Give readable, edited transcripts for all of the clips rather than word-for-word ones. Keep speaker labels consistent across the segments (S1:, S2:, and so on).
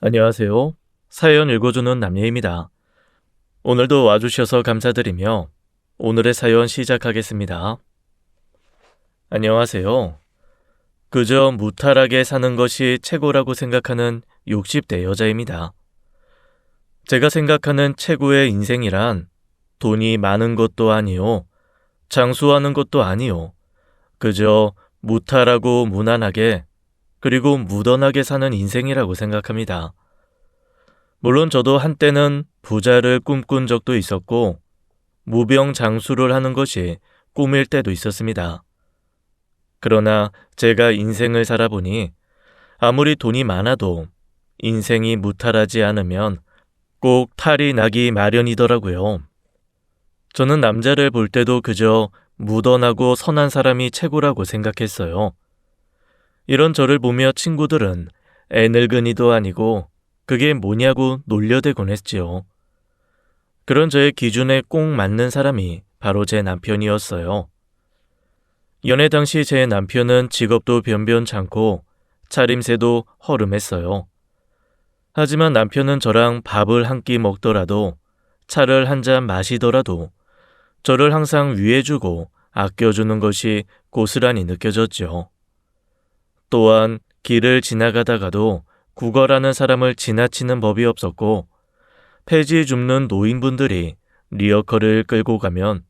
S1: 안녕하세요. 사연 읽어주는 남예입니다. 오늘도 와주셔서 감사드리며 오늘의 사연 시작하겠습니다. 안녕하세요. 그저 무탈하게 사는 것이 최고라고 생각하는 60대 여자입니다. 제가 생각하는 최고의 인생이란 돈이 많은 것도 아니요, 장수하는 것도 아니요, 그저 무탈하고 무난하게 그리고 무던하게 사는 인생이라고 생각합니다. 물론 저도 한때는 부자를 꿈꾼 적도 있었고 무병장수를 하는 것이 꿈일 때도 있었습니다. 그러나 제가 인생을 살아보니 아무리 돈이 많아도 인생이 무탈하지 않으면 꼭 탈이 나기 마련이더라고요. 저는 남자를 볼 때도 그저 무던하고 선한 사람이 최고라고 생각했어요. 이런 저를 보며 친구들은 애늙은이도 아니고 그게 뭐냐고 놀려대곤 했지요. 그런 저의 기준에 꼭 맞는 사람이 바로 제 남편이었어요. 연애 당시 제 남편은 직업도 변변찮고 차림새도 허름했어요. 하지만 남편은 저랑 밥을 한 끼 먹더라도 차를 한 잔 마시더라도 저를 항상 위해주고 아껴주는 것이 고스란히 느껴졌죠. 또한 길을 지나가다가도 구걸하는 사람을 지나치는 법이 없었고 폐지 줍는 노인분들이 리어커를 끌고 가면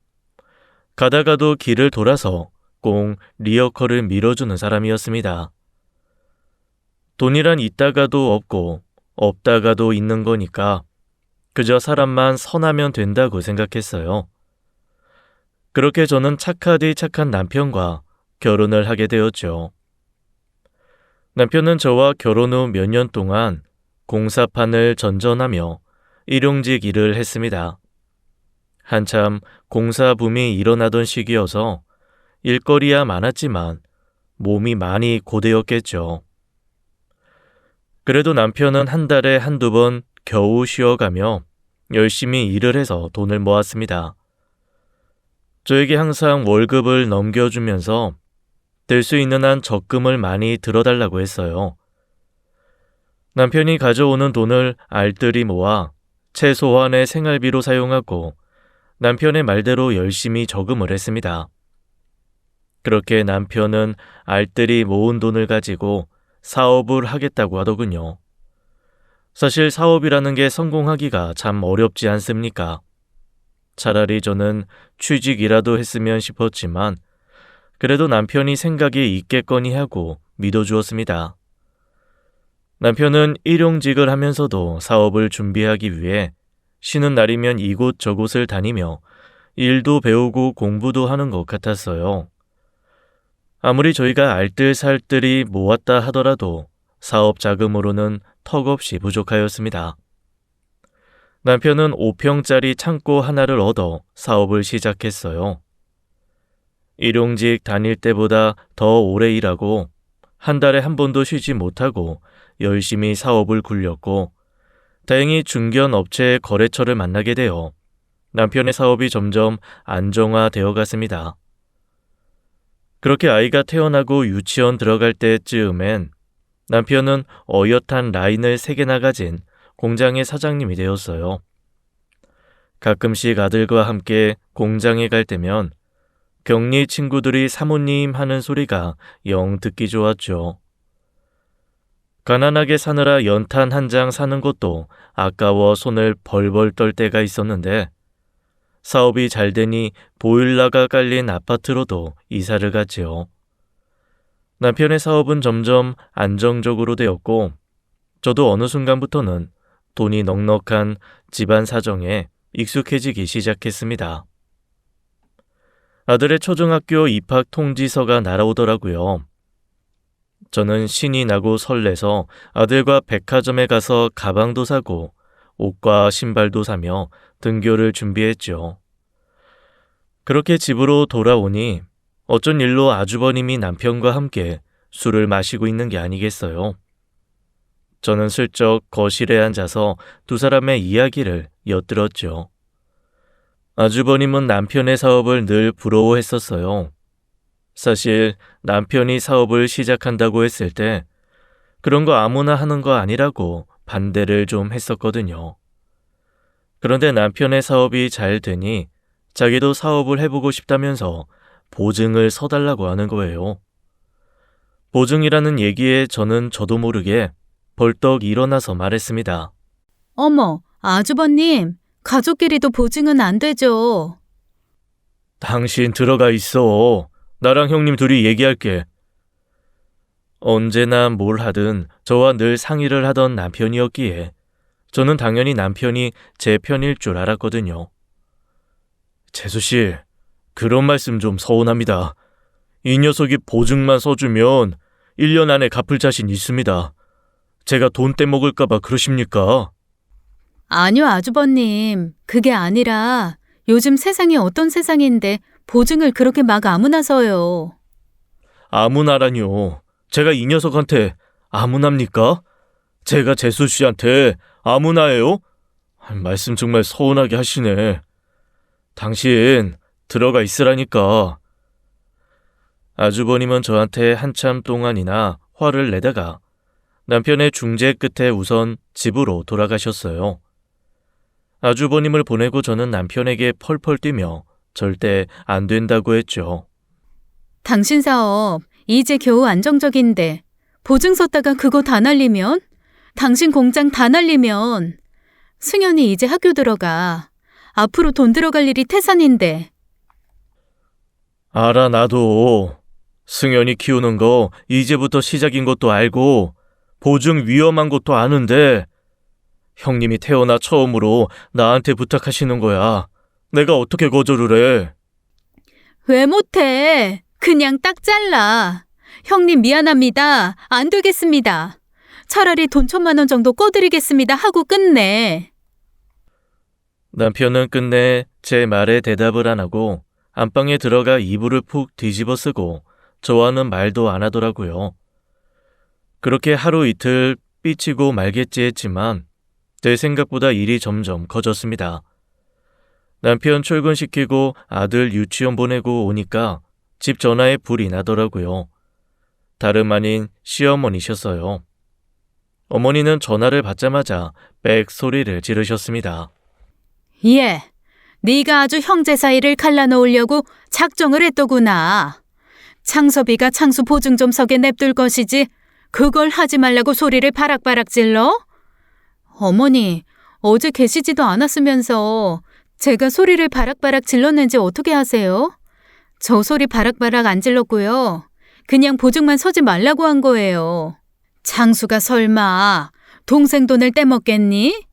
S1: 가다가도 길을 돌아서 꼭 리어커를 밀어주는 사람이었습니다. 돈이란 있다가도 없고 없다가도 있는 거니까 그저 사람만 선하면 된다고 생각했어요. 그렇게 저는 착하디 착한 남편과 결혼을 하게 되었죠. 남편은 저와 결혼 후 몇 년 동안 공사판을 전전하며 일용직 일을 했습니다. 한참 공사 붐이 일어나던 시기여서 일거리야 많았지만 몸이 많이 고되었겠죠. 그래도 남편은 한 달에 한두 번 겨우 쉬어가며 열심히 일을 해서 돈을 모았습니다. 저에게 항상 월급을 넘겨주면서 될 수 있는 한 적금을 많이 들어달라고 했어요. 남편이 가져오는 돈을 알뜰히 모아 최소한의 생활비로 사용하고 남편의 말대로 열심히 저금을 했습니다. 그렇게 남편은 알뜰히 모은 돈을 가지고 사업을 하겠다고 하더군요. 사실 사업이라는 게 성공하기가 참 어렵지 않습니까? 차라리 저는 취직이라도 했으면 싶었지만 그래도 남편이 생각이 있겠거니 하고 믿어주었습니다. 남편은 일용직을 하면서도 사업을 준비하기 위해 쉬는 날이면 이곳저곳을 다니며 일도 배우고 공부도 하는 것 같았어요. 아무리 저희가 알뜰살뜰히 모았다 하더라도 사업 자금으로는 턱없이 부족하였습니다. 남편은 5평짜리 창고 하나를 얻어 사업을 시작했어요. 일용직 다닐 때보다 더 오래 일하고 한 달에 한 번도 쉬지 못하고 열심히 사업을 굴렸고 다행히 중견 업체의 거래처를 만나게 되어 남편의 사업이 점점 안정화되어 갔습니다. 그렇게 아이가 태어나고 유치원 들어갈 때쯤엔 남편은 어엿한 라인을 3개나 가진 공장의 사장님이 되었어요. 가끔씩 아들과 함께 공장에 갈 때면 격리 친구들이 사모님 하는 소리가 영 듣기 좋았죠. 가난하게 사느라 연탄 한 장 사는 것도 아까워 손을 벌벌 떨 때가 있었는데 사업이 잘 되니 보일러가 깔린 아파트로도 이사를 갔지요. 남편의 사업은 점점 안정적으로 되었고 저도 어느 순간부터는 돈이 넉넉한 집안 사정에 익숙해지기 시작했습니다. 아들의 초등학교 입학 통지서가 날아오더라고요. 저는 신이 나고 설레서 아들과 백화점에 가서 가방도 사고 옷과 신발도 사며 등교를 준비했죠. 그렇게 집으로 돌아오니 어쩐 일로 아주버님이 남편과 함께 술을 마시고 있는 게 아니겠어요. 저는 슬쩍 거실에 앉아서 두 사람의 이야기를 엿들었죠. 아주버님은 남편의 사업을 늘 부러워했었어요. 사실 남편이 사업을 시작한다고 했을 때 그런 거 아무나 하는 거 아니라고 반대를 좀 했었거든요. 그런데 남편의 사업이 잘 되니 자기도 사업을 해보고 싶다면서 보증을 서달라고 하는 거예요. 보증이라는 얘기에 저도 모르게 벌떡 일어나서 말했습니다.
S2: 어머, 아주버님, 가족끼리도 보증은 안 되죠.
S1: 당신 들어가 있어. 나랑 형님 둘이 얘기할게. 언제나 뭘 하든 저와 늘 상의를 하던 남편이었기에 저는 당연히 남편이 제 편일 줄 알았거든요. 재수 씨, 그런 말씀 좀 서운합니다. 이 녀석이 보증만 써주면 1년 안에 갚을 자신 있습니다. 제가 돈 떼먹을까봐 그러십니까?
S2: 아니요, 아주버님. 그게 아니라 요즘 세상이 어떤 세상인데 보증을 그렇게 막 아무나 서요.
S1: 아무나라뇨. 제가 이 녀석한테 아무납니까? 제가 재수 씨한테 아무나예요? 말씀 정말 서운하게 하시네. 당신 들어가 있으라니까. 아주버님은 저한테 한참 동안이나 화를 내다가 남편의 중재 끝에 우선 집으로 돌아가셨어요. 아주버님을 보내고 저는 남편에게 펄펄 뛰며 절대 안 된다고 했죠.
S2: 당신 사업 이제 겨우 안정적인데 보증 섰다가 그거 다 날리면? 당신 공장 다 날리면 승현이 이제 학교 들어가. 앞으로 돈 들어갈 일이 태산인데.
S1: 알아, 나도. 승현이 키우는 거 이제부터 시작인 것도 알고 보증 위험한 것도 아는데 형님이 태어나 처음으로 나한테 부탁하시는 거야. 내가 어떻게 거절을 해?
S2: 왜 못해? 그냥 딱 잘라. 형님 미안합니다. 안 되겠습니다. 차라리 돈 1,000만 원 정도 꺼드리겠습니다 하고 끝내.
S1: 남편은 끝내 제 말에 대답을 안 하고 안방에 들어가 이불을 푹 뒤집어 쓰고 저와는 말도 안 하더라고요. 그렇게 하루 이틀 삐치고 말겠지 했지만 제 생각보다 일이 점점 커졌습니다. 남편 출근시키고 아들 유치원 보내고 오니까 집 전화에 불이 나더라고요. 다름 아닌 시어머니셨어요. 어머니는 전화를 받자마자 빽 소리를 지르셨습니다.
S2: 예, 네가 아주 형제 사이를 갈라놓으려고 작정을 했더구나. 창섭이가 창수 보증 좀 서게 냅둘 것이지 그걸 하지 말라고 소리를 바락바락 질러? 어머니, 어제 계시지도 않았으면서 제가 소리를 바락바락 질렀는지 어떻게 아세요? 저 소리 바락바락 안 질렀고요. 그냥 보증만 서지 말라고 한 거예요. 창수가 설마 동생 돈을 떼먹겠니?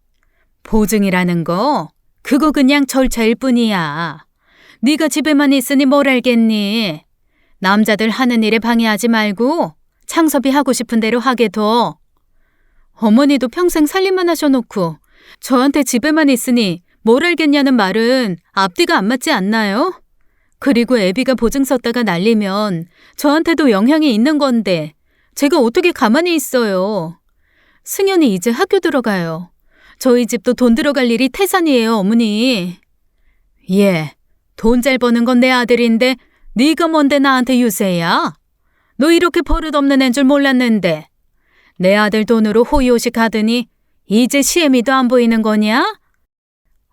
S2: 보증이라는 거 그거 그냥 절차일 뿐이야. 네가 집에만 있으니 뭘 알겠니? 남자들 하는 일에 방해하지 말고 창섭이 하고 싶은 대로 하게 둬. 어머니도 평생 살림만 하셔놓고 저한테 집에만 있으니 뭘 알겠냐는 말은 앞뒤가 안 맞지 않나요? 그리고 애비가 보증 썼다가 날리면 저한테도 영향이 있는 건데 제가 어떻게 가만히 있어요. 승현이 이제 학교 들어가요. 저희 집도 돈 들어갈 일이 태산이에요, 어머니. 예, 돈 잘 버는 건 내 아들인데 네가 뭔데 나한테 유세야? 너 이렇게 버릇없는 애인 줄 몰랐는데 내 아들 돈으로 호의호식 하더니 이제 시애미도 안 보이는 거냐?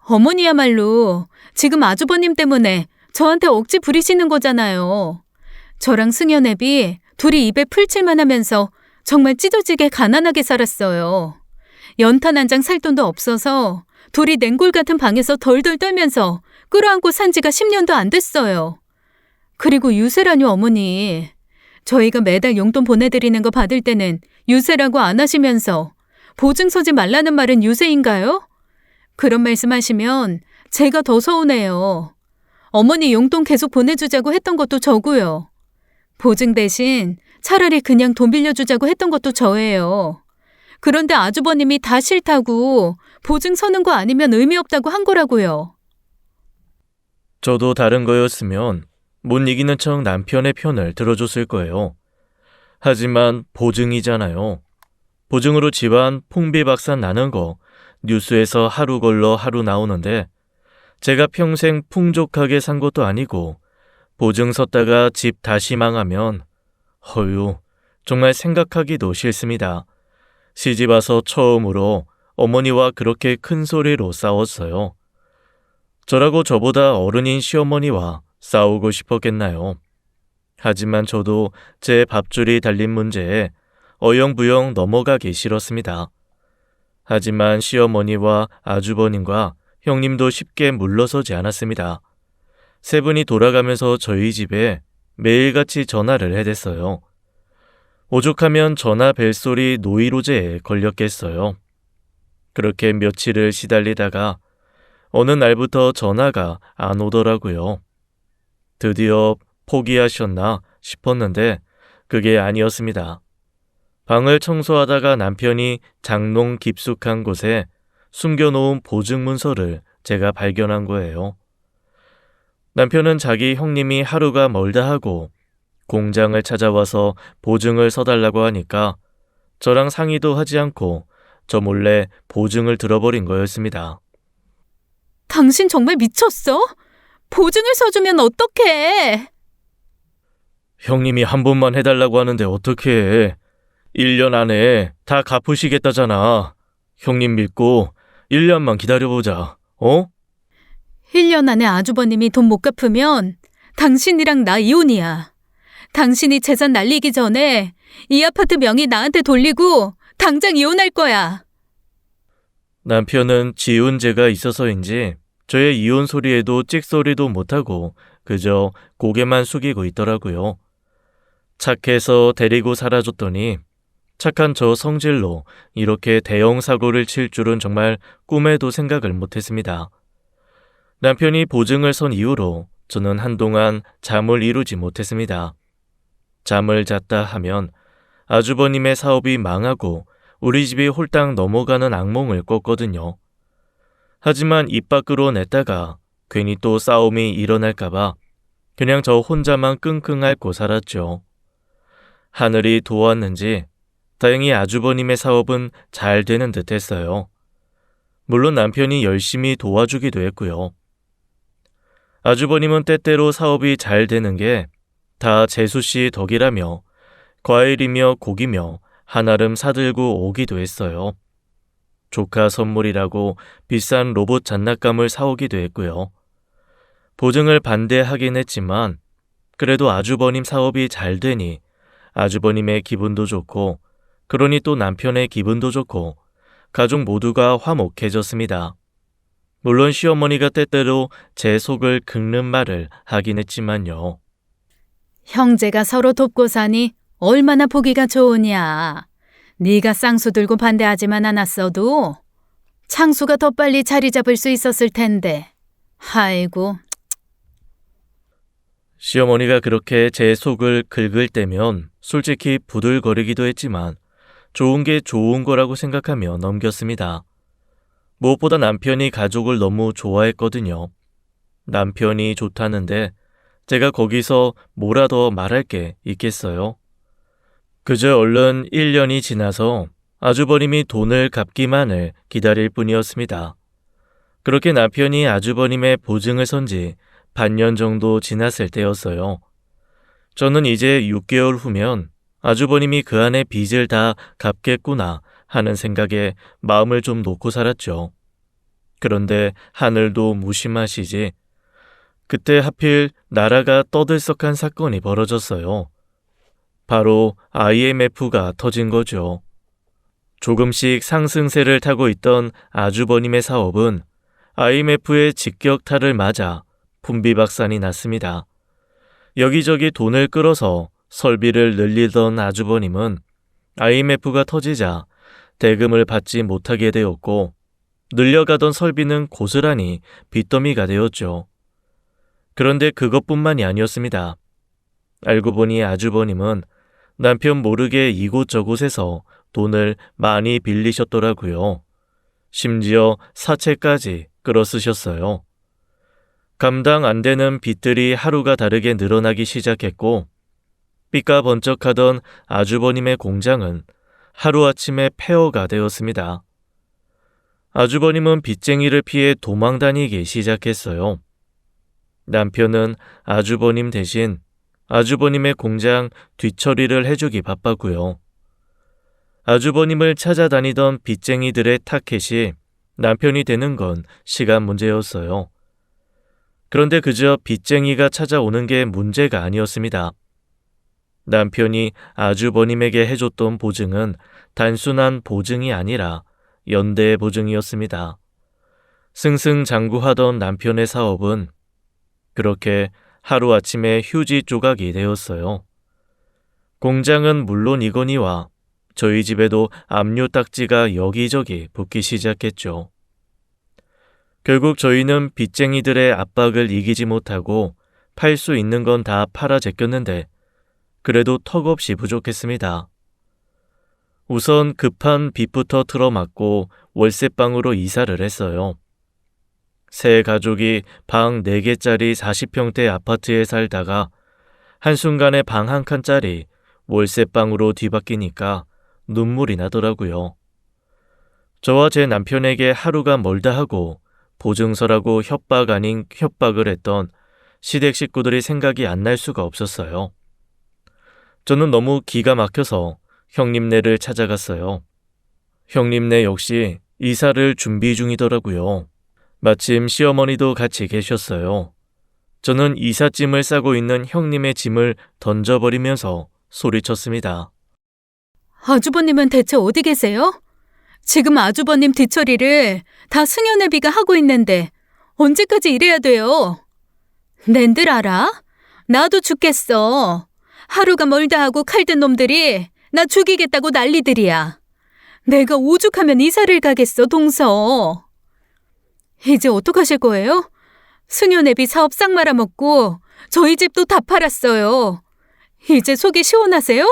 S2: 어머니야말로 지금 아주버님 때문에 저한테 억지 부리시는 거잖아요. 저랑 승현 애비 둘이 입에 풀칠만 하면서 정말 찢어지게 가난하게 살았어요. 연탄 한 장 살 돈도 없어서 둘이 냉골 같은 방에서 덜덜 떨면서 끌어안고 산 지가 10년도 안 됐어요. 그리고 유세라뇨, 어머니. 저희가 매달 용돈 보내드리는 거 받을 때는 유세라고 안 하시면서 보증 서지 말라는 말은 유세인가요? 그런 말씀하시면 제가 더 서운해요. 어머니 용돈 계속 보내주자고 했던 것도 저고요. 보증 대신 차라리 그냥 돈 빌려주자고 했던 것도 저예요. 그런데 아주버님이 다 싫다고 보증 서는 거 아니면 의미 없다고 한 거라고요.
S1: 저도 다른 거였으면 못 이기는 척 남편의 편을 들어줬을 거예요. 하지만 보증이잖아요. 보증으로 집안 풍비박산 나는 거 뉴스에서 하루 걸러 하루 나오는데 제가 평생 풍족하게 산 것도 아니고 보증 섰다가 집 다시 망하면 정말 생각하기도 싫습니다. 시집 와서 처음으로 어머니와 그렇게 큰 소리로 싸웠어요. 저라고 저보다 어른인 시어머니와 싸우고 싶었겠나요? 하지만 저도 제 밥줄이 달린 문제에 어영부영 넘어가기 싫었습니다. 하지만 시어머니와 아주버님과 형님도 쉽게 물러서지 않았습니다. 세 분이 돌아가면서 저희 집에 매일같이 전화를 해댔어요. 오죽하면 전화 벨소리 노이로제에 걸렸겠어요. 그렇게 며칠을 시달리다가 어느 날부터 전화가 안 오더라고요. 드디어 포기하셨나 싶었는데 그게 아니었습니다. 방을 청소하다가 남편이 장롱 깊숙한 곳에 숨겨놓은 보증 문서를 제가 발견한 거예요. 남편은 자기 형님이 하루가 멀다 하고 공장을 찾아와서 보증을 서달라고 하니까 저랑 상의도 하지 않고 저 몰래 보증을 들어버린 거였습니다.
S2: 당신 정말 미쳤어? 보증을 서주면 어떡해?
S1: 형님이 한 번만 해달라고 하는데 어떻게 해. 1년 안에 다 갚으시겠다잖아. 형님 믿고 1년만 기다려보자. 어?
S2: 1년 안에 아주버님이 돈 못 갚으면 당신이랑 나 이혼이야. 당신이 재산 날리기 전에 이 아파트 명의 나한테 돌리고 당장 이혼할 거야.
S1: 남편은 지운 죄가 있어서인지 저의 이혼 소리에도 찍소리도 못하고 그저 고개만 숙이고 있더라고요. 착해서 데리고 살아줬더니 착한 저 성질로 이렇게 대형 사고를 칠 줄은 정말 꿈에도 생각을 못했습니다. 남편이 보증을 선 이후로 저는 한동안 잠을 이루지 못했습니다. 잠을 잤다 하면 아주버님의 사업이 망하고 우리 집이 홀딱 넘어가는 악몽을 꿨거든요. 하지만 입 밖으로 냈다가 괜히 또 싸움이 일어날까봐 그냥 저 혼자만 끙끙 앓고 살았죠. 하늘이 도왔는지 다행히 아주버님의 사업은 잘 되는 듯 했어요. 물론 남편이 열심히 도와주기도 했고요. 아주버님은 때때로 사업이 잘 되는 게 다 재수씨 덕이라며 과일이며 고기며 한아름 사들고 오기도 했어요. 조카 선물이라고 비싼 로봇 장난감을 사오기도 했고요. 보증을 반대하긴 했지만 그래도 아주버님 사업이 잘 되니 아주버님의 기분도 좋고 그러니 또 남편의 기분도 좋고 가족 모두가 화목해졌습니다. 물론 시어머니가 때때로 제 속을 긁는 말을 하긴 했지만요.
S2: 형제가 서로 돕고 사니 얼마나 보기가 좋으냐. 네가 쌍수 들고 반대하지만 않았어도 창수가 더 빨리 자리 잡을 수 있었을 텐데. 아이고.
S1: 시어머니가 그렇게 제 속을 긁을 때면 솔직히 부들거리기도 했지만 좋은 게 좋은 거라고 생각하며 넘겼습니다. 무엇보다 남편이 가족을 너무 좋아했거든요. 남편이 좋다는데 제가 거기서 뭐라 더 말할 게 있겠어요? 그저 얼른 1년이 지나서 아주버님이 돈을 갚기만을 기다릴 뿐이었습니다. 그렇게 남편이 아주버님의 보증을 선 지 반년 정도 지났을 때였어요. 저는 이제 6개월 후면 아주버님이 그 안에 빚을 다 갚겠구나 하는 생각에 마음을 좀 놓고 살았죠. 그런데 하늘도 무심하시지. 그때 하필 나라가 떠들썩한 사건이 벌어졌어요. 바로 IMF가 터진 거죠. 조금씩 상승세를 타고 있던 아주버님의 사업은 IMF의 직격탄을 맞아 풍비박산이 났습니다. 여기저기 돈을 끌어서 설비를 늘리던 아주버님은 IMF가 터지자 대금을 받지 못하게 되었고 늘려가던 설비는 고스란히 빚더미가 되었죠. 그런데 그것뿐만이 아니었습니다. 알고 보니 아주버님은 남편 모르게 이곳저곳에서 돈을 많이 빌리셨더라고요. 심지어 사채까지 끌어쓰셨어요. 감당 안 되는 빚들이 하루가 다르게 늘어나기 시작했고 삐까 번쩍하던 아주버님의 공장은 하루아침에 폐허가 되었습니다. 아주버님은 빚쟁이를 피해 도망다니기 시작했어요. 남편은 아주버님 대신 아주버님의 공장 뒤처리를 해주기 바빴고요. 아주버님을 찾아다니던 빚쟁이들의 타켓이 남편이 되는 건 시간 문제였어요. 그런데 그저 빚쟁이가 찾아오는 게 문제가 아니었습니다. 남편이 아주버님에게 해줬던 보증은 단순한 보증이 아니라 연대 보증이었습니다. 승승장구하던 남편의 사업은 그렇게 하루아침에 휴지 조각이 되었어요. 공장은 물론이거니와 저희 집에도 압류 딱지가 여기저기 붙기 시작했죠. 결국 저희는 빚쟁이들의 압박을 이기지 못하고 팔 수 있는 건 다 팔아 제꼈는데 그래도 턱없이 부족했습니다. 우선 급한 빚부터 틀어막고 월세방으로 이사를 했어요. 세 가족이 방 4개짜리 40평대 아파트에 살다가 한순간에 방 한 칸짜리 월세방으로 뒤바뀌니까 눈물이 나더라고요. 저와 제 남편에게 하루가 멀다 하고 보증서라고 협박 아닌 협박을 했던 시댁 식구들이 생각이 안 날 수가 없었어요. 저는 너무 기가 막혀서 형님네를 찾아갔어요. 형님네 역시 이사를 준비 중이더라고요. 마침 시어머니도 같이 계셨어요. 저는 이삿짐을 싸고 있는 형님의 짐을 던져버리면서 소리쳤습니다.
S2: 아주버님은 대체 어디 계세요? 지금 아주버님 뒤처리를 다 승연애비가 하고 있는데 언제까지 이래야 돼요? 낸들 알아? 나도 죽겠어. 하루가 멀다 하고 칼든 놈들이 나 죽이겠다고 난리들이야. 내가 오죽하면 이사를 가겠어, 동서. 이제 어떡하실 거예요? 승연애비 사업 싹 말아먹고 저희 집도 다 팔았어요. 이제 속이 시원하세요?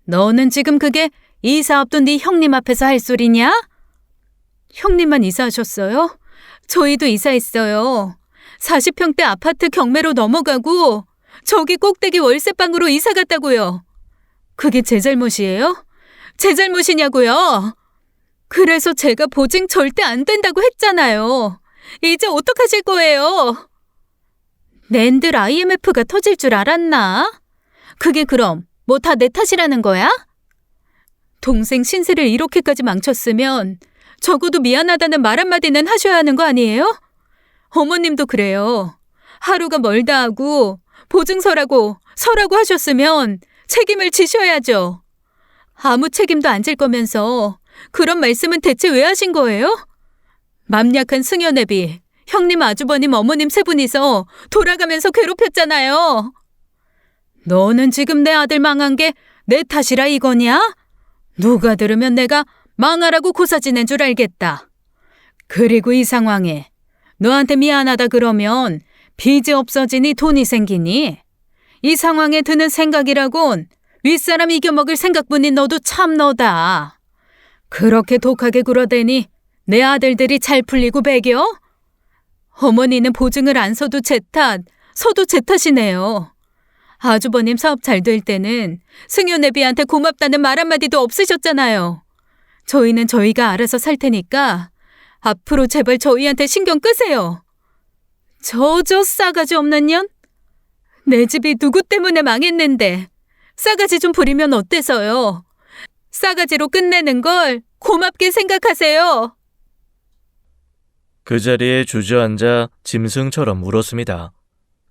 S2: 너는 지금 그게 이 사업도 네 형님 앞에서 할 소리냐? 형님만 이사하셨어요? 저희도 이사했어요. 40평대 아파트 경매로 넘어가고 저기 꼭대기 월세방으로 이사 갔다고요. 그게 제 잘못이에요? 제 잘못이냐고요? 그래서 제가 보증 절대 안 된다고 했잖아요. 이제 어떡하실 거예요? 낸들 IMF가 터질 줄 알았나? 그게 그럼 뭐 다 내 탓이라는 거야? 동생 신세를 이렇게까지 망쳤으면 적어도 미안하다는 말 한마디는 하셔야 하는 거 아니에요? 어머님도 그래요. 하루가 멀다 하고 보증서라고 서라고 하셨으면 책임을 지셔야죠. 아무 책임도 안 질 거면서 그런 말씀은 대체 왜 하신 거예요? 맘 약한 승연애비, 형님, 아주버님, 어머님 세 분이서 돌아가면서 괴롭혔잖아요. 너는 지금 내 아들 망한 게 내 탓이라 이거냐? 누가 들으면 내가 망하라고 고사 지낸 줄 알겠다. 그리고 이 상황에 너한테 미안하다 그러면 빚이 없어지니 돈이 생기니? 이 상황에 드는 생각이라곤 윗사람 이겨먹을 생각뿐인 너도 참 너다. 그렇게 독하게 굴어대니 내 아들들이 잘 풀리고 배겨? 어머니는 보증을 안 서도 제 탓, 서도 제 탓이네요. 아주버님 사업 잘 될 때는 승연애비한테 고맙다는 말 한마디도 없으셨잖아요. 저희는 저희가 알아서 살 테니까 앞으로 제발 저희한테 신경 끄세요. 저 싸가지 없는 년? 내 집이 누구 때문에 망했는데 싸가지 좀 부리면 어때서요? 싸가지로 끝내는 걸 고맙게 생각하세요.
S1: 그 자리에 주저앉아 짐승처럼 울었습니다.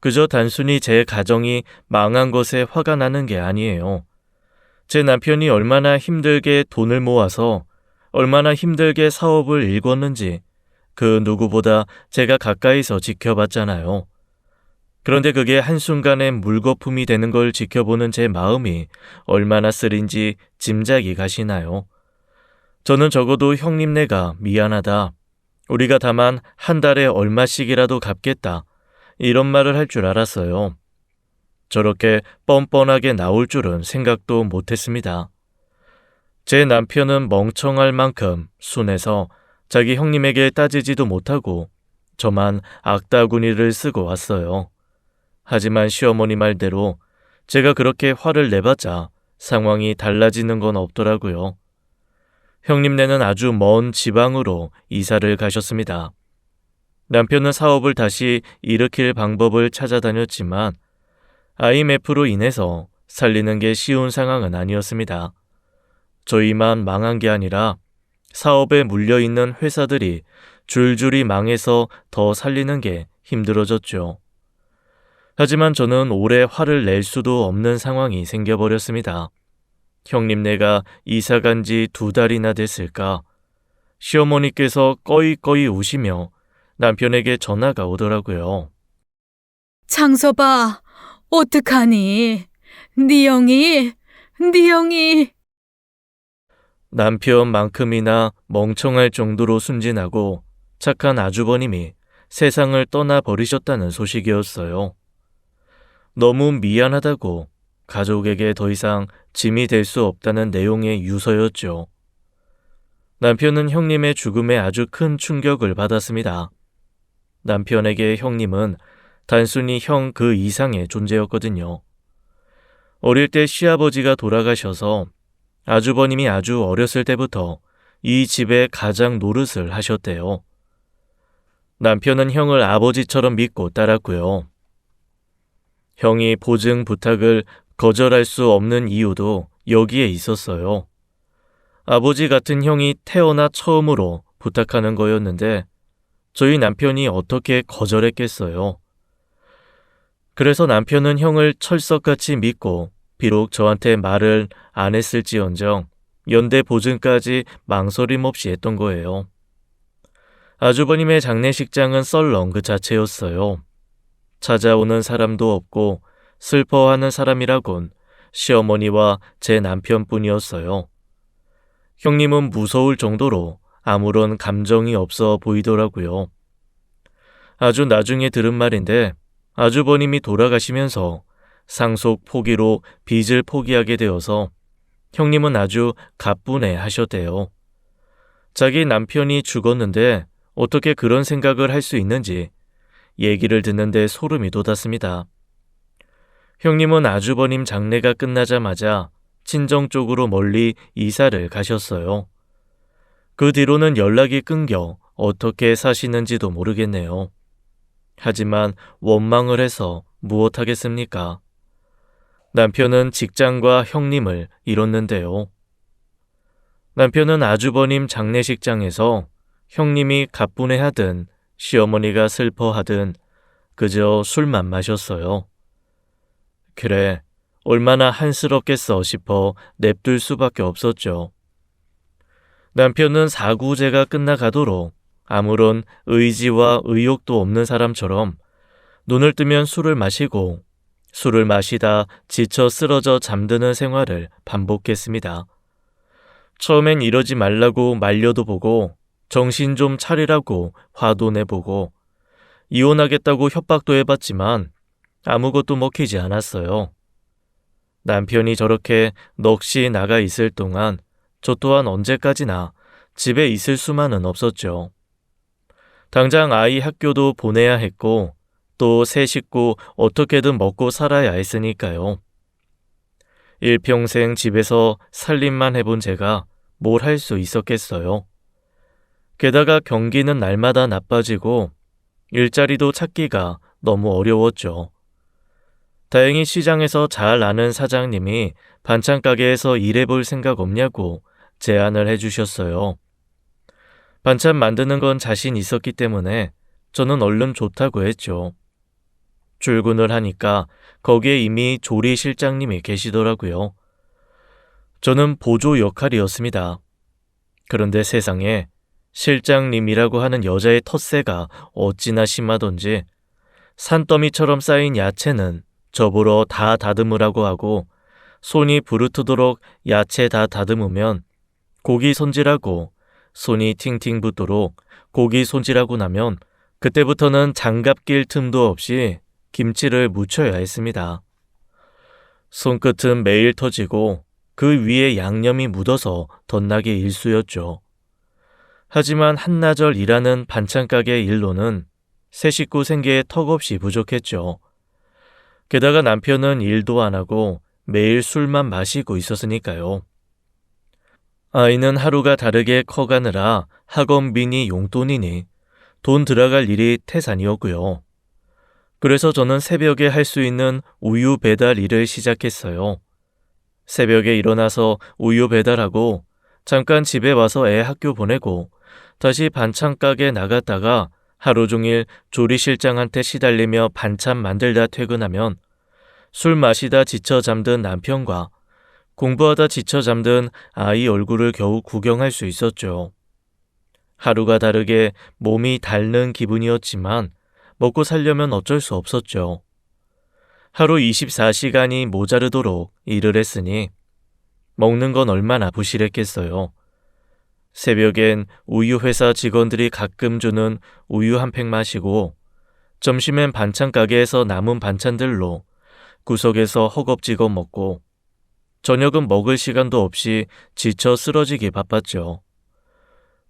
S1: 그저 단순히 제 가정이 망한 것에 화가 나는 게 아니에요. 제 남편이 얼마나 힘들게 돈을 모아서 얼마나 힘들게 사업을 일궜는지 그 누구보다 제가 가까이서 지켜봤잖아요. 그런데 그게 한순간에 물거품이 되는 걸 지켜보는 제 마음이 얼마나 쓰린지 짐작이 가시나요? 저는 적어도 형님네가 미안하다. 우리가 다만 한 달에 얼마씩이라도 갚겠다. 이런 말을 할 줄 알았어요. 저렇게 뻔뻔하게 나올 줄은 생각도 못했습니다. 제 남편은 멍청할 만큼 순해서 자기 형님에게 따지지도 못하고 저만 악다구니를 쓰고 왔어요. 하지만 시어머니 말대로 제가 그렇게 화를 내봤자 상황이 달라지는 건 없더라고요. 형님네는 아주 먼 지방으로 이사를 가셨습니다. 남편은 사업을 다시 일으킬 방법을 찾아다녔지만 IMF로 인해서 살리는 게 쉬운 상황은 아니었습니다. 저희만 망한 게 아니라 사업에 물려있는 회사들이 줄줄이 망해서 더 살리는 게 힘들어졌죠. 하지만 저는 오래 화를 낼 수도 없는 상황이 생겨버렸습니다. 형님네가 이사 간 지 2달이나 됐을까? 시어머니께서 꺼이꺼이 우시며 남편에게 전화가 오더라고요.
S2: 창섭아, 어떡하니? 네 형이.
S1: 남편만큼이나 멍청할 정도로 순진하고 착한 아주버님이 세상을 떠나버리셨다는 소식이었어요. 너무 미안하다고 가족에게 더 이상 짐이 될 수 없다는 내용의 유서였죠. 남편은 형님의 죽음에 아주 큰 충격을 받았습니다. 남편에게 형님은 단순히 형 그 이상의 존재였거든요. 어릴 때 시아버지가 돌아가셔서 아주버님이 아주 어렸을 때부터 이 집의 가장 노릇을 하셨대요. 남편은 형을 아버지처럼 믿고 따랐고요. 형이 보증 부탁을 거절할 수 없는 이유도 여기에 있었어요. 아버지 같은 형이 태어나 처음으로 부탁하는 거였는데 저희 남편이 어떻게 거절했겠어요. 그래서 남편은 형을 철석같이 믿고 비록 저한테 말을 안 했을지언정 연대 보증까지 망설임 없이 했던 거예요. 아주버님의 장례식장은 썰렁 그 자체였어요. 찾아오는 사람도 없고 슬퍼하는 사람이라곤 시어머니와 제 남편뿐이었어요. 형님은 무서울 정도로 아무런 감정이 없어 보이더라고요. 아주 나중에 들은 말인데 아주버님이 돌아가시면서 상속 포기로 빚을 포기하게 되어서 형님은 아주 가뿐해 하셨대요. 자기 남편이 죽었는데 어떻게 그런 생각을 할 수 있는지 얘기를 듣는데 소름이 돋았습니다. 형님은 아주버님 장례가 끝나자마자 친정 쪽으로 멀리 이사를 가셨어요. 그 뒤로는 연락이 끊겨 어떻게 사시는지도 모르겠네요. 하지만 원망을 해서 무엇하겠습니까? 남편은 직장과 형님을 잃었는데요. 남편은 아주버님 장례식장에서 형님이 가뿐해하든 시어머니가 슬퍼하든 그저 술만 마셨어요. 그래, 얼마나 한스럽겠어 싶어 냅둘 수밖에 없었죠. 남편은 사구제가 끝나가도록 아무런 의지와 의욕도 없는 사람처럼 눈을 뜨면 술을 마시고 술을 마시다 지쳐 쓰러져 잠드는 생활을 반복했습니다. 처음엔 이러지 말라고 말려도 보고 정신 좀 차리라고 화도 내보고 이혼하겠다고 협박도 해봤지만 아무것도 먹히지 않았어요. 남편이 저렇게 넋이 나가 있을 동안 저 또한 언제까지나 집에 있을 수만은 없었죠. 당장 아이 학교도 보내야 했고 또 새 식구 어떻게든 먹고 살아야 했으니까요. 일평생 집에서 살림만 해본 제가 뭘 할 수 있었겠어요. 게다가 경기는 날마다 나빠지고 일자리도 찾기가 너무 어려웠죠. 다행히 시장에서 잘 아는 사장님이 반찬 가게에서 일해볼 생각 없냐고 제안을 해주셨어요. 반찬 만드는 건 자신 있었기 때문에 저는 얼른 좋다고 했죠. 출근을 하니까 거기에 이미 조리 실장님이 계시더라고요. 저는 보조 역할이었습니다. 그런데 세상에 실장님이라고 하는 여자의 텃세가 어찌나 심하던지 산더미처럼 쌓인 야채는 저보러 다 다듬으라고 하고 손이 부르트도록 야채 다 다듬으면 고기 손질하고 손이 팅팅 붓도록 고기 손질하고 나면 그때부터는 장갑 낄 틈도 없이 김치를 무쳐야 했습니다. 손끝은 매일 터지고 그 위에 양념이 묻어서 덧나기 일쑤였죠. 하지만 한나절 일하는 반찬가게 일로는 새 식구 생계에 턱없이 부족했죠. 게다가 남편은 일도 안 하고 매일 술만 마시고 있었으니까요. 아이는 하루가 다르게 커가느라 학원비니 용돈이니 돈 들어갈 일이 태산이었고요. 그래서 저는 새벽에 할 수 있는 우유 배달 일을 시작했어요. 새벽에 일어나서 우유 배달하고 잠깐 집에 와서 애 학교 보내고 다시 반찬 가게 나갔다가 하루 종일 조리실장한테 시달리며 반찬 만들다 퇴근하면 술 마시다 지쳐 잠든 남편과 공부하다 지쳐 잠든 아이 얼굴을 겨우 구경할 수 있었죠. 하루가 다르게 몸이 닳는 기분이었지만 먹고 살려면 어쩔 수 없었죠. 하루 24시간이 모자르도록 일을 했으니 먹는 건 얼마나 부실했겠어요. 새벽엔 우유 회사 직원들이 가끔 주는 우유 한 팩 마시고 점심엔 반찬 가게에서 남은 반찬들로 구석에서 허겁지겁 먹고 저녁은 먹을 시간도 없이 지쳐 쓰러지기 바빴죠.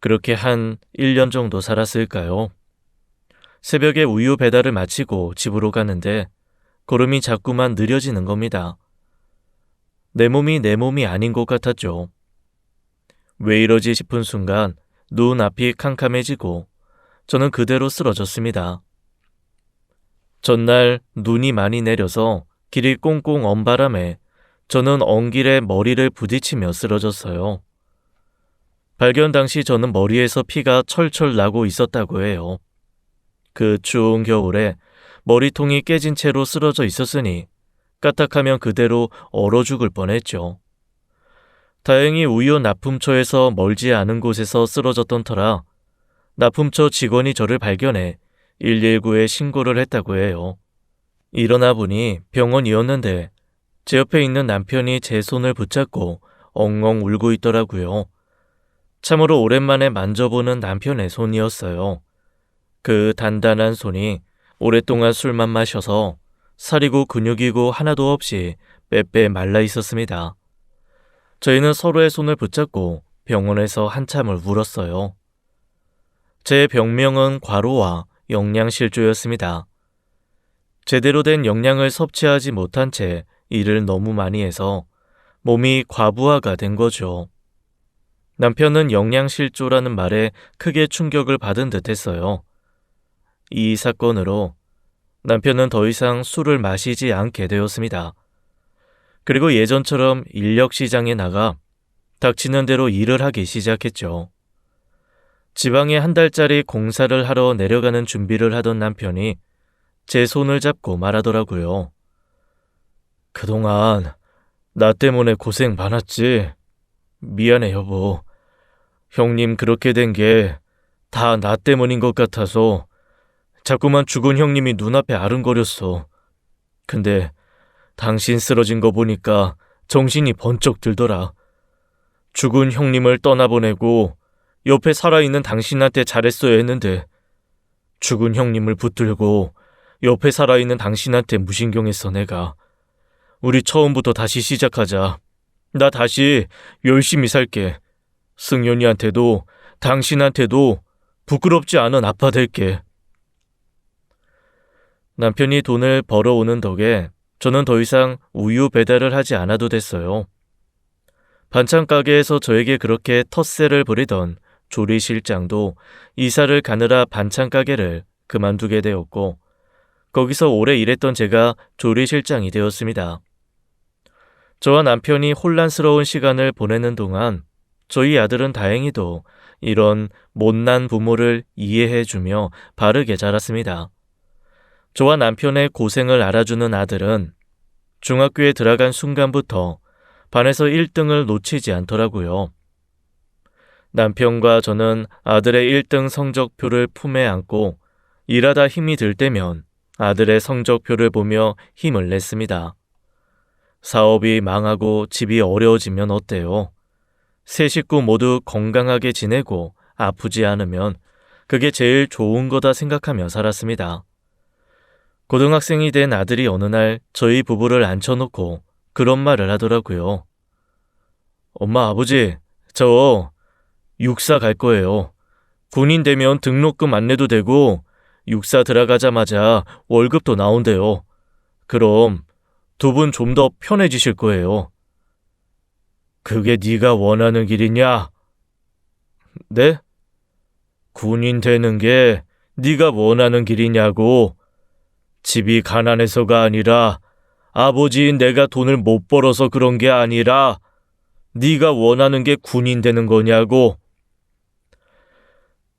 S1: 그렇게 한 1년 정도 살았을까요? 새벽에 우유 배달을 마치고 집으로 가는데 걸음이 자꾸만 느려지는 겁니다. 내 몸이 아닌 것 같았죠. 왜 이러지 싶은 순간 눈앞이 캄캄해지고 저는 그대로 쓰러졌습니다. 전날 눈이 많이 내려서 길이 꽁꽁 언 바람에 저는 엉길에 머리를 부딪히며 쓰러졌어요. 발견 당시 저는 머리에서 피가 철철 나고 있었다고 해요. 그 추운 겨울에 머리통이 깨진 채로 쓰러져 있었으니 까딱하면 그대로 얼어 죽을 뻔했죠. 다행히 우유 납품처에서 멀지 않은 곳에서 쓰러졌던 터라 납품처 직원이 저를 발견해 119에 신고를 했다고 해요. 일어나 보니 병원이었는데 제 옆에 있는 남편이 제 손을 붙잡고 엉엉 울고 있더라고요. 참으로 오랜만에 만져보는 남편의 손이었어요. 그 단단한 손이 오랫동안 술만 마셔서 살이고 근육이고 하나도 없이 빼빼 말라 있었습니다. 저희는 서로의 손을 붙잡고 병원에서 한참을 울었어요. 제 병명은 과로와 영양실조였습니다. 제대로 된 영양을 섭취하지 못한 채 일을 너무 많이 해서 몸이 과부하가 된 거죠. 남편은 영양실조라는 말에 크게 충격을 받은 듯 했어요. 이 사건으로 남편은 더 이상 술을 마시지 않게 되었습니다. 그리고 예전처럼 인력시장에 나가 닥치는 대로 일을 하기 시작했죠. 지방에 한 달짜리 공사를 하러 내려가는 준비를 하던 남편이 제 손을 잡고 말하더라고요. 그동안 나 때문에 고생 많았지? 미안해 여보. 형님 그렇게 된 게 다 나 때문인 것 같아서 자꾸만 죽은 형님이 눈앞에 아른거렸어. 근데 당신 쓰러진 거 보니까 정신이 번쩍 들더라. 죽은 형님을 떠나보내고 옆에 살아있는 당신한테 잘했어야 했는데 죽은 형님을 붙들고 옆에 살아있는 당신한테 무신경했어 내가. 우리 처음부터 다시 시작하자. 나 다시 열심히 살게. 승연이한테도 당신한테도 부끄럽지 않은 아빠 될게. 남편이 돈을 벌어오는 덕에 저는 더 이상 우유 배달을 하지 않아도 됐어요. 반찬 가게에서 저에게 그렇게 텃세를 부리던 조리실장도 이사를 가느라 반찬 가게를 그만두게 되었고 거기서 오래 일했던 제가 조리실장이 되었습니다. 저와 남편이 혼란스러운 시간을 보내는 동안 저희 아들은 다행히도 이런 못난 부모를 이해해주며 바르게 자랐습니다. 저와 남편의 고생을 알아주는 아들은 중학교에 들어간 순간부터 반에서 1등을 놓치지 않더라고요. 남편과 저는 아들의 1등 성적표를 품에 안고 일하다 힘이 들 때면 아들의 성적표를 보며 힘을 냈습니다. 사업이 망하고 집이 어려워지면 어때요? 세 식구 모두 건강하게 지내고 아프지 않으면 그게 제일 좋은 거다 생각하며 살았습니다. 고등학생이 된 아들이 어느 날 저희 부부를 앉혀놓고 그런 말을 하더라고요. 엄마, 아버지, 저 육사 갈 거예요. 군인 되면 등록금 안 내도 되고 육사 들어가자마자 월급도 나온대요. 그럼 두 분 좀 더 편해지실 거예요. 그게 네가 원하는 길이냐? 네? 군인 되는 게 네가 원하는 길이냐고. 집이 가난해서가 아니라 아버지인 내가 돈을 못 벌어서 그런 게 아니라 네가 원하는 게 군인 되는 거냐고.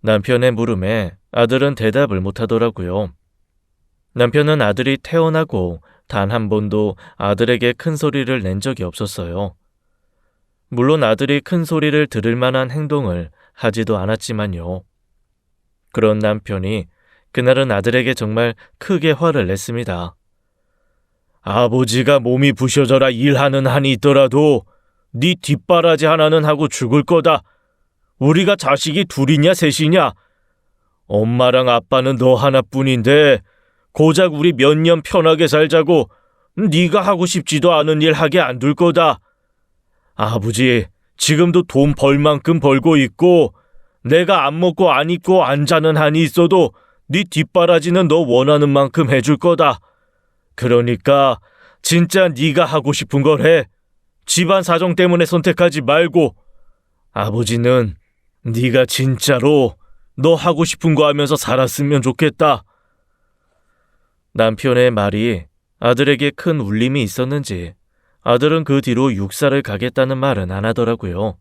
S1: 남편의 물음에 아들은 대답을 못하더라고요. 남편은 아들이 태어나고 단 한 번도 아들에게 큰 소리를 낸 적이 없었어요. 물론 아들이 큰 소리를 들을 만한 행동을 하지도 않았지만요. 그런 남편이 그날은 아들에게 정말 크게 화를 냈습니다. 아버지가 몸이 부셔져라 일하는 한이 있더라도 네 뒷바라지 하나는 하고 죽을 거다. 우리가 자식이 둘이냐 셋이냐? 엄마랑 아빠는 너 하나뿐인데 고작 우리 몇 년 편하게 살자고 네가 하고 싶지도 않은 일 하게 안 둘 거다. 아버지, 지금도 돈 벌 만큼 벌고 있고 내가 안 먹고 안 입고 안 자는 한이 있어도 네 뒷바라지는 너 원하는 만큼 해줄 거다. 그러니까 진짜 네가 하고 싶은 걸 해. 집안 사정 때문에 선택하지 말고. 아버지는 네가 진짜로 너 하고 싶은 거 하면서 살았으면 좋겠다. 남편의 말이 아들에게 큰 울림이 있었는지 아들은 그 뒤로 육사를 가겠다는 말은 안 하더라고요.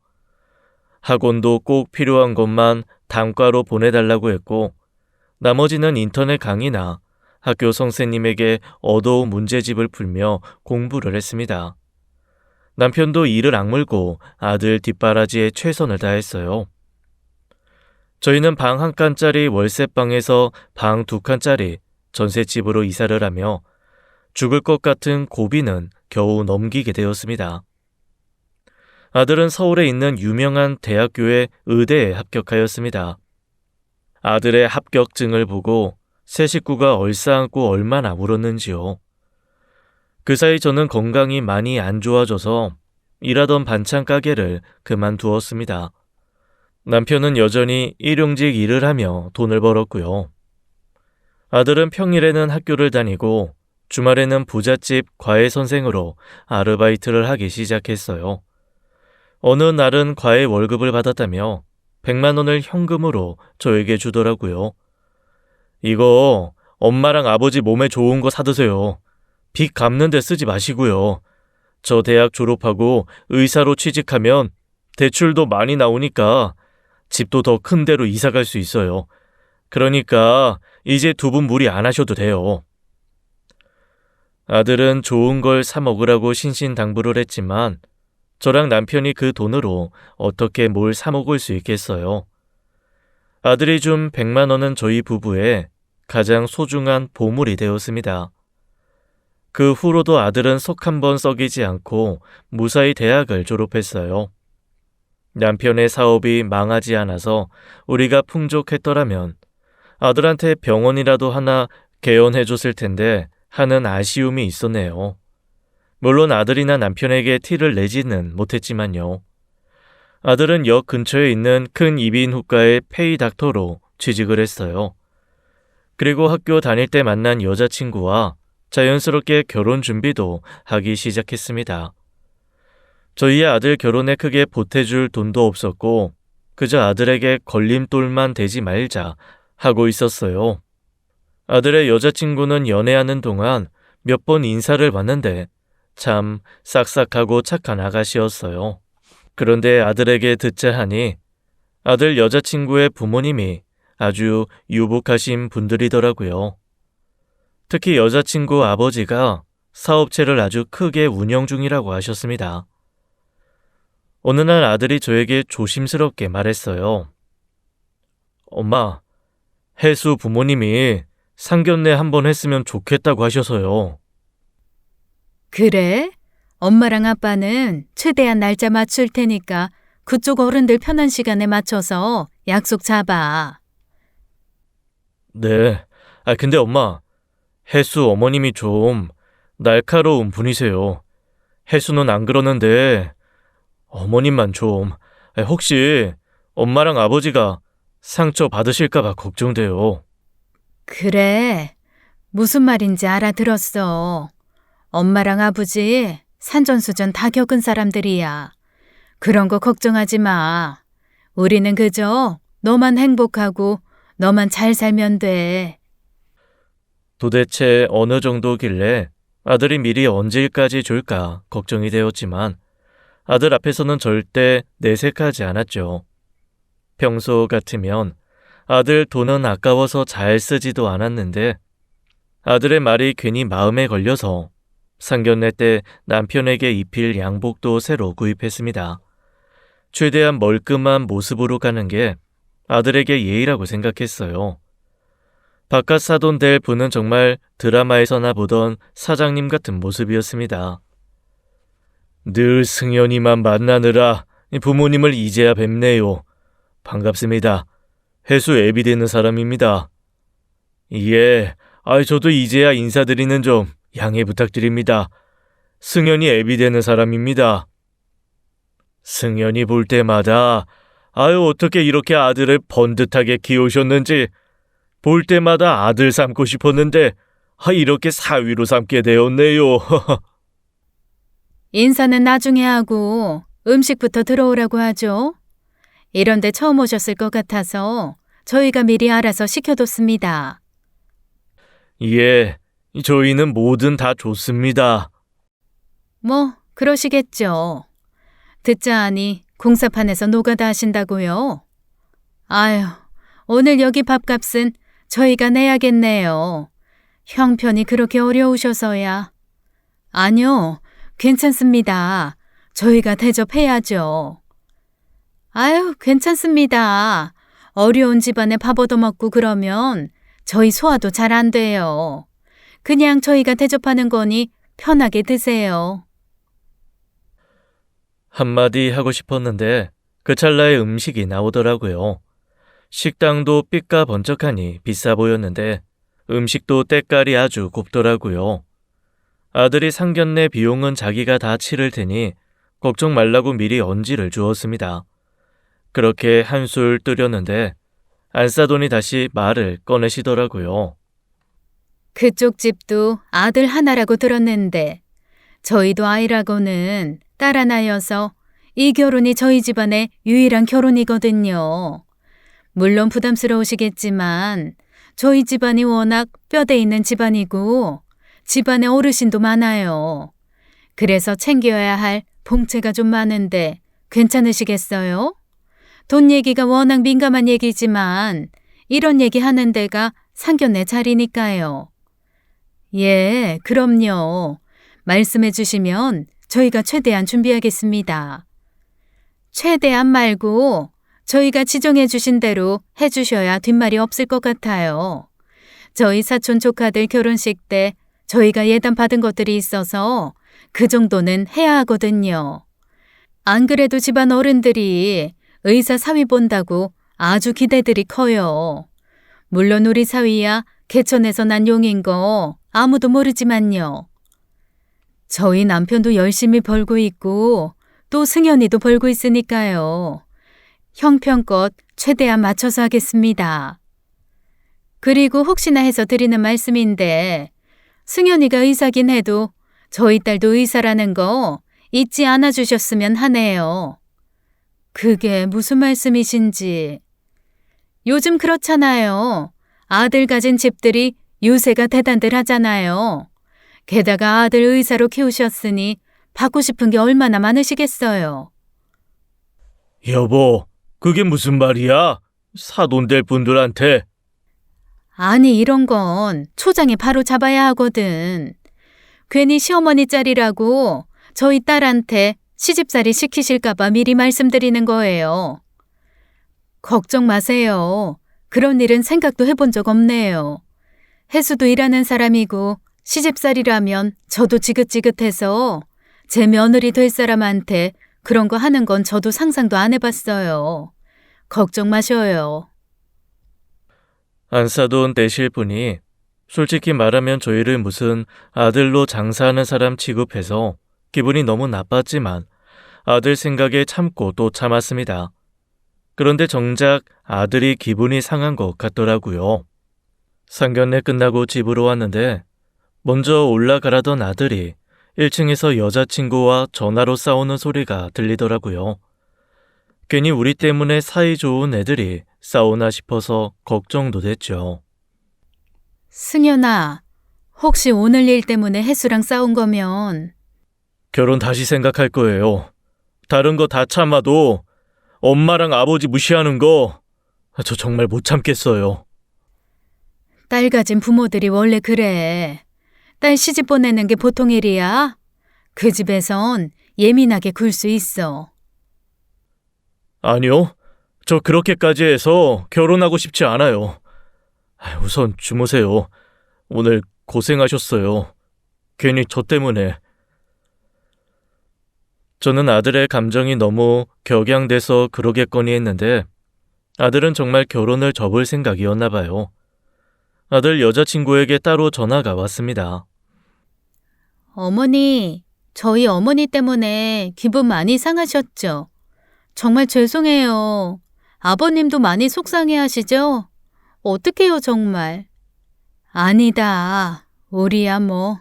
S1: 학원도 꼭 필요한 것만 단과로 보내달라고 했고 나머지는 인터넷 강의나 학교 선생님에게 어두운 문제집을 풀며 공부를 했습니다. 남편도 이를 악물고 아들 뒷바라지에 최선을 다했어요. 저희는 방 한 칸짜리 월세방에서 방 두 칸짜리 전셋집으로 이사를 하며 죽을 것 같은 고비는 겨우 넘기게 되었습니다. 아들은 서울에 있는 유명한 대학교의 의대에 합격하였습니다. 아들의 합격증을 보고 새 식구가 얼싸안고 얼마나 울었는지요. 그 사이 저는 건강이 많이 안 좋아져서 일하던 반찬 가게를 그만두었습니다. 남편은 여전히 일용직 일을 하며 돈을 벌었고요. 아들은 평일에는 학교를 다니고 주말에는 부잣집 과외 선생으로 아르바이트를 하기 시작했어요. 어느 날은 과외 월급을 받았다며 100만 원을 현금으로 저에게 주더라고요. 이거 엄마랑 아버지 몸에 좋은 거 사드세요. 빚 갚는 데 쓰지 마시고요. 저 대학 졸업하고 의사로 취직하면 대출도 많이 나오니까 집도 더 큰 데로 이사 갈 수 있어요. 그러니까 이제 두 분 무리 안 하셔도 돼요. 아들은 좋은 걸 사 먹으라고 신신당부를 했지만 저랑 남편이 그 돈으로 어떻게 뭘 사 먹을 수 있겠어요. 아들이 준 100만 원은 저희 부부의 가장 소중한 보물이 되었습니다. 그 후로도 아들은 속 한 번 썩이지 않고 무사히 대학을 졸업했어요. 남편의 사업이 망하지 않아서 우리가 풍족했더라면 아들한테 병원이라도 하나 개원해줬을 텐데 하는 아쉬움이 있었네요. 물론 아들이나 남편에게 티를 내지는 못했지만요. 아들은 역 근처에 있는 큰 이비인후과의 페이 닥터로 취직을 했어요. 그리고 학교 다닐 때 만난 여자친구와 자연스럽게 결혼 준비도 하기 시작했습니다. 저희의 아들 결혼에 크게 보태줄 돈도 없었고 그저 아들에게 걸림돌만 되지 말자 하고 있었어요. 아들의 여자친구는 연애하는 동안 몇 번 인사를 받는데 참 싹싹하고 착한 아가씨였어요. 그런데 아들에게 듣자 하니 아들 여자친구의 부모님이 아주 유복하신 분들이더라고요. 특히 여자친구 아버지가 사업체를 아주 크게 운영 중이라고 하셨습니다. 어느 날 아들이 저에게 조심스럽게 말했어요. 엄마, 혜수 부모님이 상견례 한번 했으면 좋겠다고 하셔서요.
S2: 그래? 엄마랑 아빠는 최대한 날짜 맞출 테니까 그쪽 어른들 편한 시간에 맞춰서 약속 잡아.
S1: 네. 근데 엄마, 혜수 어머님이 좀 날카로운 분이세요. 혜수는 안 그러는데 어머님만 좀 혹시 엄마랑 아버지가 상처 받으실까봐 걱정돼요.
S2: 그래. 무슨 말인지 알아들었어. 엄마랑 아버지 산전수전 다 겪은 사람들이야. 그런 거 걱정하지 마. 우리는 그저 너만 행복하고 너만 잘 살면 돼.
S1: 도대체 어느 정도길래 아들이 미리 언질까지 줄까 걱정이 되었지만 아들 앞에서는 절대 내색하지 않았죠. 평소 같으면 아들 돈은 아까워서 잘 쓰지도 않았는데 아들의 말이 괜히 마음에 걸려서 상견례 때 남편에게 입힐 양복도 새로 구입했습니다. 최대한 멀끔한 모습으로 가는 게 아들에게 예의라고 생각했어요. 바깥 사돈 될 분은 정말 드라마에서나 보던 사장님 같은 모습이었습니다. 늘 승연이만 만나느라 부모님을 이제야 뵙네요. 반갑습니다. 해수 애비 되는 사람입니다. 예, 저도 이제야 인사드리는 점 양해 부탁드립니다. 승연이 애비 되는 사람입니다. 승연이 볼 때마다 어떻게 이렇게 아들을 번듯하게 키우셨는지 볼 때마다 아들 삼고 싶었는데 이렇게 사위로 삼게 되었네요.
S2: 인사는 나중에 하고 음식부터 들어오라고 하죠. 이런데 처음 오셨을 것 같아서 저희가 미리 알아서 시켜뒀습니다.
S1: 예, 저희는 뭐든 다 좋습니다.
S2: 뭐 그러시겠죠. 듣자 하니 공사판에서 노가다 하신다고요? 아유, 오늘 여기 밥값은 저희가 내야겠네요. 형편이 그렇게 어려우셔서야. 아니요, 괜찮습니다. 저희가 대접해야죠. 아유, 괜찮습니다. 어려운 집안에 밥 얻어먹고 그러면 저희 소화도 잘 안 돼요. 그냥 저희가 대접하는 거니 편하게 드세요.
S1: 한마디 하고 싶었는데 그 찰나에 음식이 나오더라고요. 식당도 삐까번쩍하니 비싸 보였는데 음식도 때깔이 아주 곱더라고요. 아들이 상견례 비용은 자기가 다 치를 테니 걱정 말라고 미리 언지를 주었습니다. 그렇게 한술 뜨렸는데 안사돈이 다시 말을 꺼내시더라고요.
S2: 그쪽 집도 아들 하나라고 들었는데 저희도 아이라고는 딸 하나여서 이 결혼이 저희 집안의 유일한 결혼이거든요. 물론 부담스러우시겠지만 저희 집안이 워낙 뼈대 있는 집안이고 집안에 어르신도 많아요. 그래서 챙겨야 할 봉채가 좀 많은데 괜찮으시겠어요? 돈 얘기가 워낙 민감한 얘기지만 이런 얘기 하는 데가 상견례 자리니까요. 예, 그럼요. 말씀해 주시면 저희가 최대한 준비하겠습니다. 최대한 말고 저희가 지정해 주신 대로 해주셔야 뒷말이 없을 것 같아요. 저희 사촌 조카들 결혼식 때 저희가 예단 받은 것들이 있어서 그 정도는 해야 하거든요. 안 그래도 집안 어른들이 의사 사위 본다고 아주 기대들이 커요. 물론 우리 사위야 개천에서 난 용인 거 아무도 모르지만요. 저희 남편도 열심히 벌고 있고 또 승연이도 벌고 있으니까요. 형편껏 최대한 맞춰서 하겠습니다. 그리고 혹시나 해서 드리는 말씀인데 승연이가 의사긴 해도 저희 딸도 의사라는 거 잊지 않아 주셨으면 하네요. 그게 무슨 말씀이신지. 요즘 그렇잖아요. 아들 가진 집들이 유세가 대단들 하잖아요. 게다가 아들 의사로 키우셨으니 받고 싶은 게 얼마나 많으시겠어요.
S1: 여보, 그게 무슨 말이야? 사돈 될 분들한테.
S2: 아니 이런 건 초장에 바로 잡아야 하거든. 괜히 시어머니 짤이라고 저희 딸한테 시집살이 시키실까 봐 미리 말씀드리는 거예요. 걱정 마세요. 그런 일은 생각도 해본 적 없네요. 혜수도 일하는 사람이고 시집살이라면 저도 지긋지긋해서 제 며느리 될 사람한테 그런 거 하는 건 저도 상상도 안 해봤어요. 걱정 마셔요.
S1: 안사돈 되실 분이 솔직히 말하면 저희를 무슨 아들로 장사하는 사람 취급해서 기분이 너무 나빴지만 아들 생각에 참고 또 참았습니다. 그런데 정작 아들이 기분이 상한 것 같더라고요. 상견례 끝나고 집으로 왔는데 먼저 올라가라던 아들이 1층에서 여자친구와 전화로 싸우는 소리가 들리더라고요. 괜히 우리 때문에 사이 좋은 애들이 싸우나 싶어서 걱정도 됐죠.
S2: 승연아, 혹시 오늘 일 때문에 혜수랑 싸운 거면
S1: 결혼 다시 생각할 거예요. 다른 거 다 참아도 엄마랑 아버지 무시하는 거 저 정말 못 참겠어요.
S2: 딸 가진 부모들이 원래 그래. 딸 시집 보내는 게 보통 일이야. 그 집에선 예민하게 굴 수 있어.
S1: 아니요. 저 그렇게까지 해서 결혼하고 싶지 않아요. 우선 주무세요. 오늘 고생하셨어요. 괜히 저 때문에. 저는 아들의 감정이 너무 격양돼서 그러겠거니 했는데 아들은 정말 결혼을 접을 생각이었나 봐요. 아들 여자친구에게 따로 전화가 왔습니다.
S2: 어머니, 저희 어머니 때문에 기분 많이 상하셨죠? 정말 죄송해요. 아버님도 많이 속상해 하시죠? 어떡해요, 정말. 아니다. 우리야 뭐.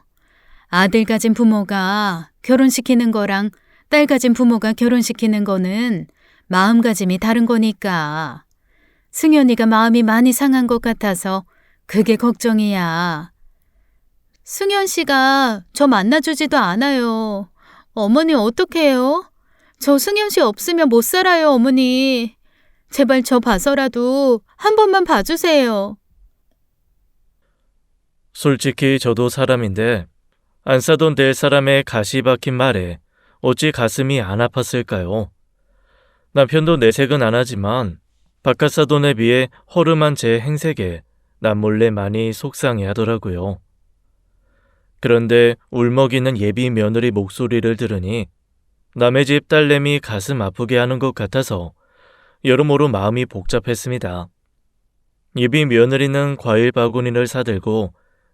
S2: 아들 가진 부모가 결혼시키는 거랑 딸 가진 부모가 결혼시키는 거는 마음가짐이 다른 거니까. 승현이가 마음이 많이 상한 것 같아서 그게 걱정이야. 승현 씨가 저 만나주지도 않아요. 어머니 어떡해요? 저 승현 씨 없으면 못 살아요, 어머니. 제발 저 봐서라도 한 번만 봐주세요.
S1: 솔직히 저도 사람인데 안 싸던 될 사람의 가시 박힌 말에 어찌 가슴이 안 아팠을까요? 남편도 내색은 안 하지만 바깥 사돈에 비해 허름한 제 행색에 남몰래 많이 속상해 하더라고요. 그런데 울먹이는 예비 며느리 목소리를 들으니 남의 집 딸내미 가슴 아프게 하는 것 같아서 여러모로 마음이 복잡했습니다. 예비 며느리는 과일 바구니를 사들고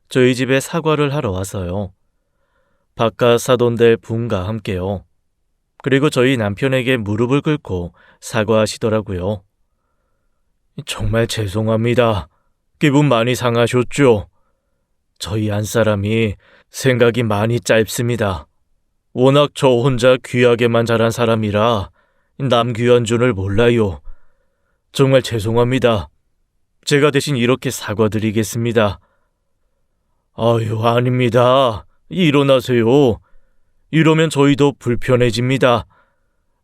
S1: 저희 집에 사과를 하러 와서요. 바깥 사돈들 분과 함께요. 그리고 저희 남편에게 무릎을 꿇고 사과하시더라고요. 정말 죄송합니다. 기분 많이 상하셨죠? 저희 안 사람이 생각이 많이 짧습니다. 워낙 저 혼자 귀하게만 자란 사람이라 남 귀한 줄을 몰라요. 정말 죄송합니다. 제가 대신 이렇게 사과드리겠습니다. 아유, 아닙니다. 일어나세요. 이러면 저희도 불편해집니다.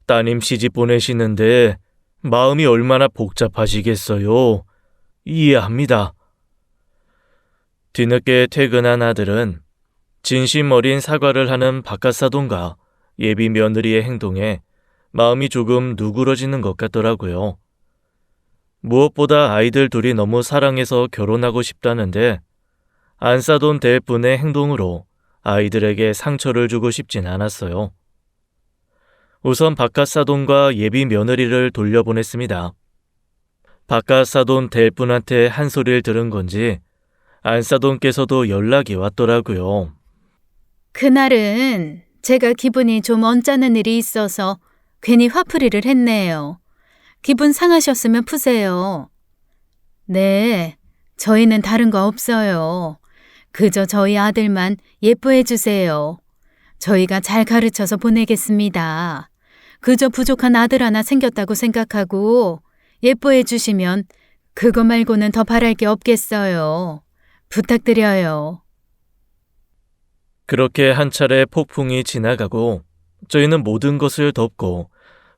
S1: 따님 시집 보내시는데 마음이 얼마나 복잡하시겠어요. 이해합니다. 뒤늦게 퇴근한 아들은 진심 어린 사과를 하는 바깥사돈과 예비 며느리의 행동에 마음이 조금 누그러지는 것 같더라고요. 무엇보다 아이들 둘이 너무 사랑해서 결혼하고 싶다는데 안 싸돈 대분의 행동으로 아이들에게 상처를 주고 싶진 않았어요. 우선 바깥사돈과 예비 며느리를 돌려보냈습니다. 바깥사돈 대분한테 한 소리를 들은 건지 안사돈께서도 연락이 왔더라고요.
S2: 그날은 제가 기분이 좀 언짢은 일이 있어서 괜히 화풀이를 했네요. 기분 상하셨으면 푸세요. 네, 저희는 다른 거 없어요. 그저 저희 아들만 예뻐해 주세요. 저희가 잘 가르쳐서 보내겠습니다. 그저 부족한 아들 하나 생겼다고 생각하고 예뻐해 주시면 그거 말고는 더 바랄 게 없겠어요. 부탁드려요.
S1: 그렇게 한 차례 폭풍이 지나가고 저희는 모든 것을 덮고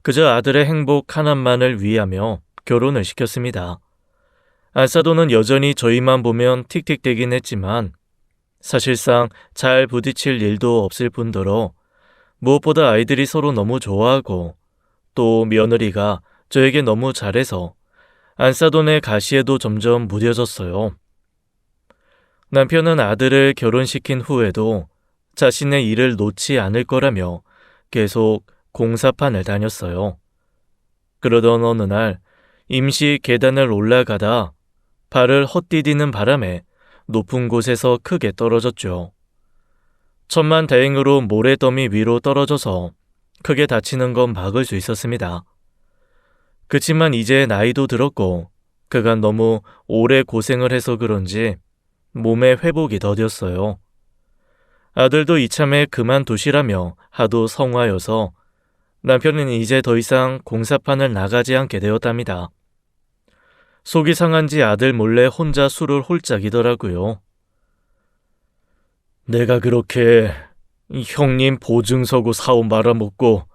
S1: 그저 아들의 행복 하나만을 위하며 결혼을 시켰습니다. 안사돈은 여전히 저희만 보면 틱틱대긴 했지만 사실상 잘 부딪힐 일도 없을 뿐더러 무엇보다 아이들이 서로 너무 좋아하고 또 며느리가 저에게 너무 잘해서 안사돈의 가시에도 점점 무뎌졌어요. 남편은 아들을 결혼시킨 후에도 자신의 일을 놓지 않을 거라며 계속 공사판을 다녔어요. 그러던 어느 날 임시 계단을 올라가다 발을 헛디디는 바람에 높은 곳에서 크게 떨어졌죠. 천만다행으로 모래더미 위로 떨어져서 크게 다치는 건 막을 수 있었습니다. 그치만 이제 나이도 들었고 그간 너무 오래 고생을 해서 그런지 몸에 회복이 더뎠어요. 아들도 이참에 그만두시라며 하도 성화여서 남편은 이제 더 이상 공사판을 나가지 않게 되었답니다. 속이 상한지 아들 몰래 혼자 술을 홀짝이더라고요. 내가 그렇게 이 형님 보증서고 사업 말아먹고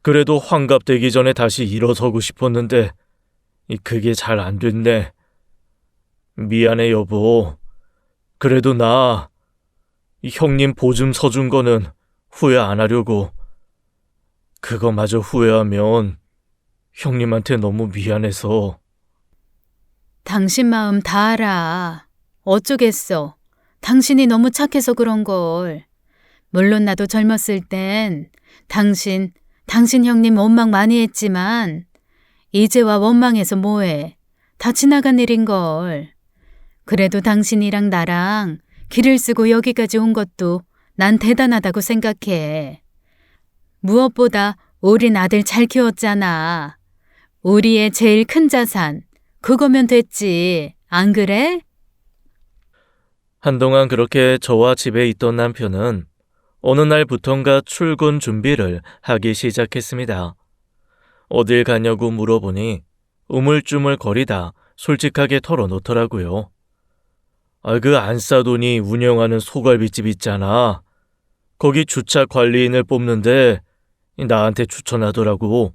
S1: 그래도 환갑되기 전에 다시 일어서고 싶었는데 그게 잘 안 됐네. 미안해 여보. 그래도 나 이 형님 보증 서준 거는 후회 안 하려고. 그거마저 후회하면 형님한테 너무 미안해서.
S2: 당신 마음 다 알아. 어쩌겠어. 당신이 너무 착해서 그런 걸. 물론 나도 젊었을 땐 당신 형님 원망 많이 했지만 이제와 원망해서 뭐해. 다 지나간 일인걸. 그래도 당신이랑 나랑 길을 쓰고 여기까지 온 것도 난 대단하다고 생각해. 무엇보다 우린 아들 잘 키웠잖아. 우리의 제일 큰 자산, 그거면 됐지. 안 그래?
S1: 한동안 그렇게 저와 집에 있던 남편은 어느 날부턴가 출근 준비를 하기 시작했습니다. 어딜 가냐고 물어보니 우물쭈물 거리다 솔직하게 털어놓더라고요. 그 안싸돈이 운영하는 소갈비집 있잖아. 거기 주차 관리인을 뽑는데 나한테 추천하더라고.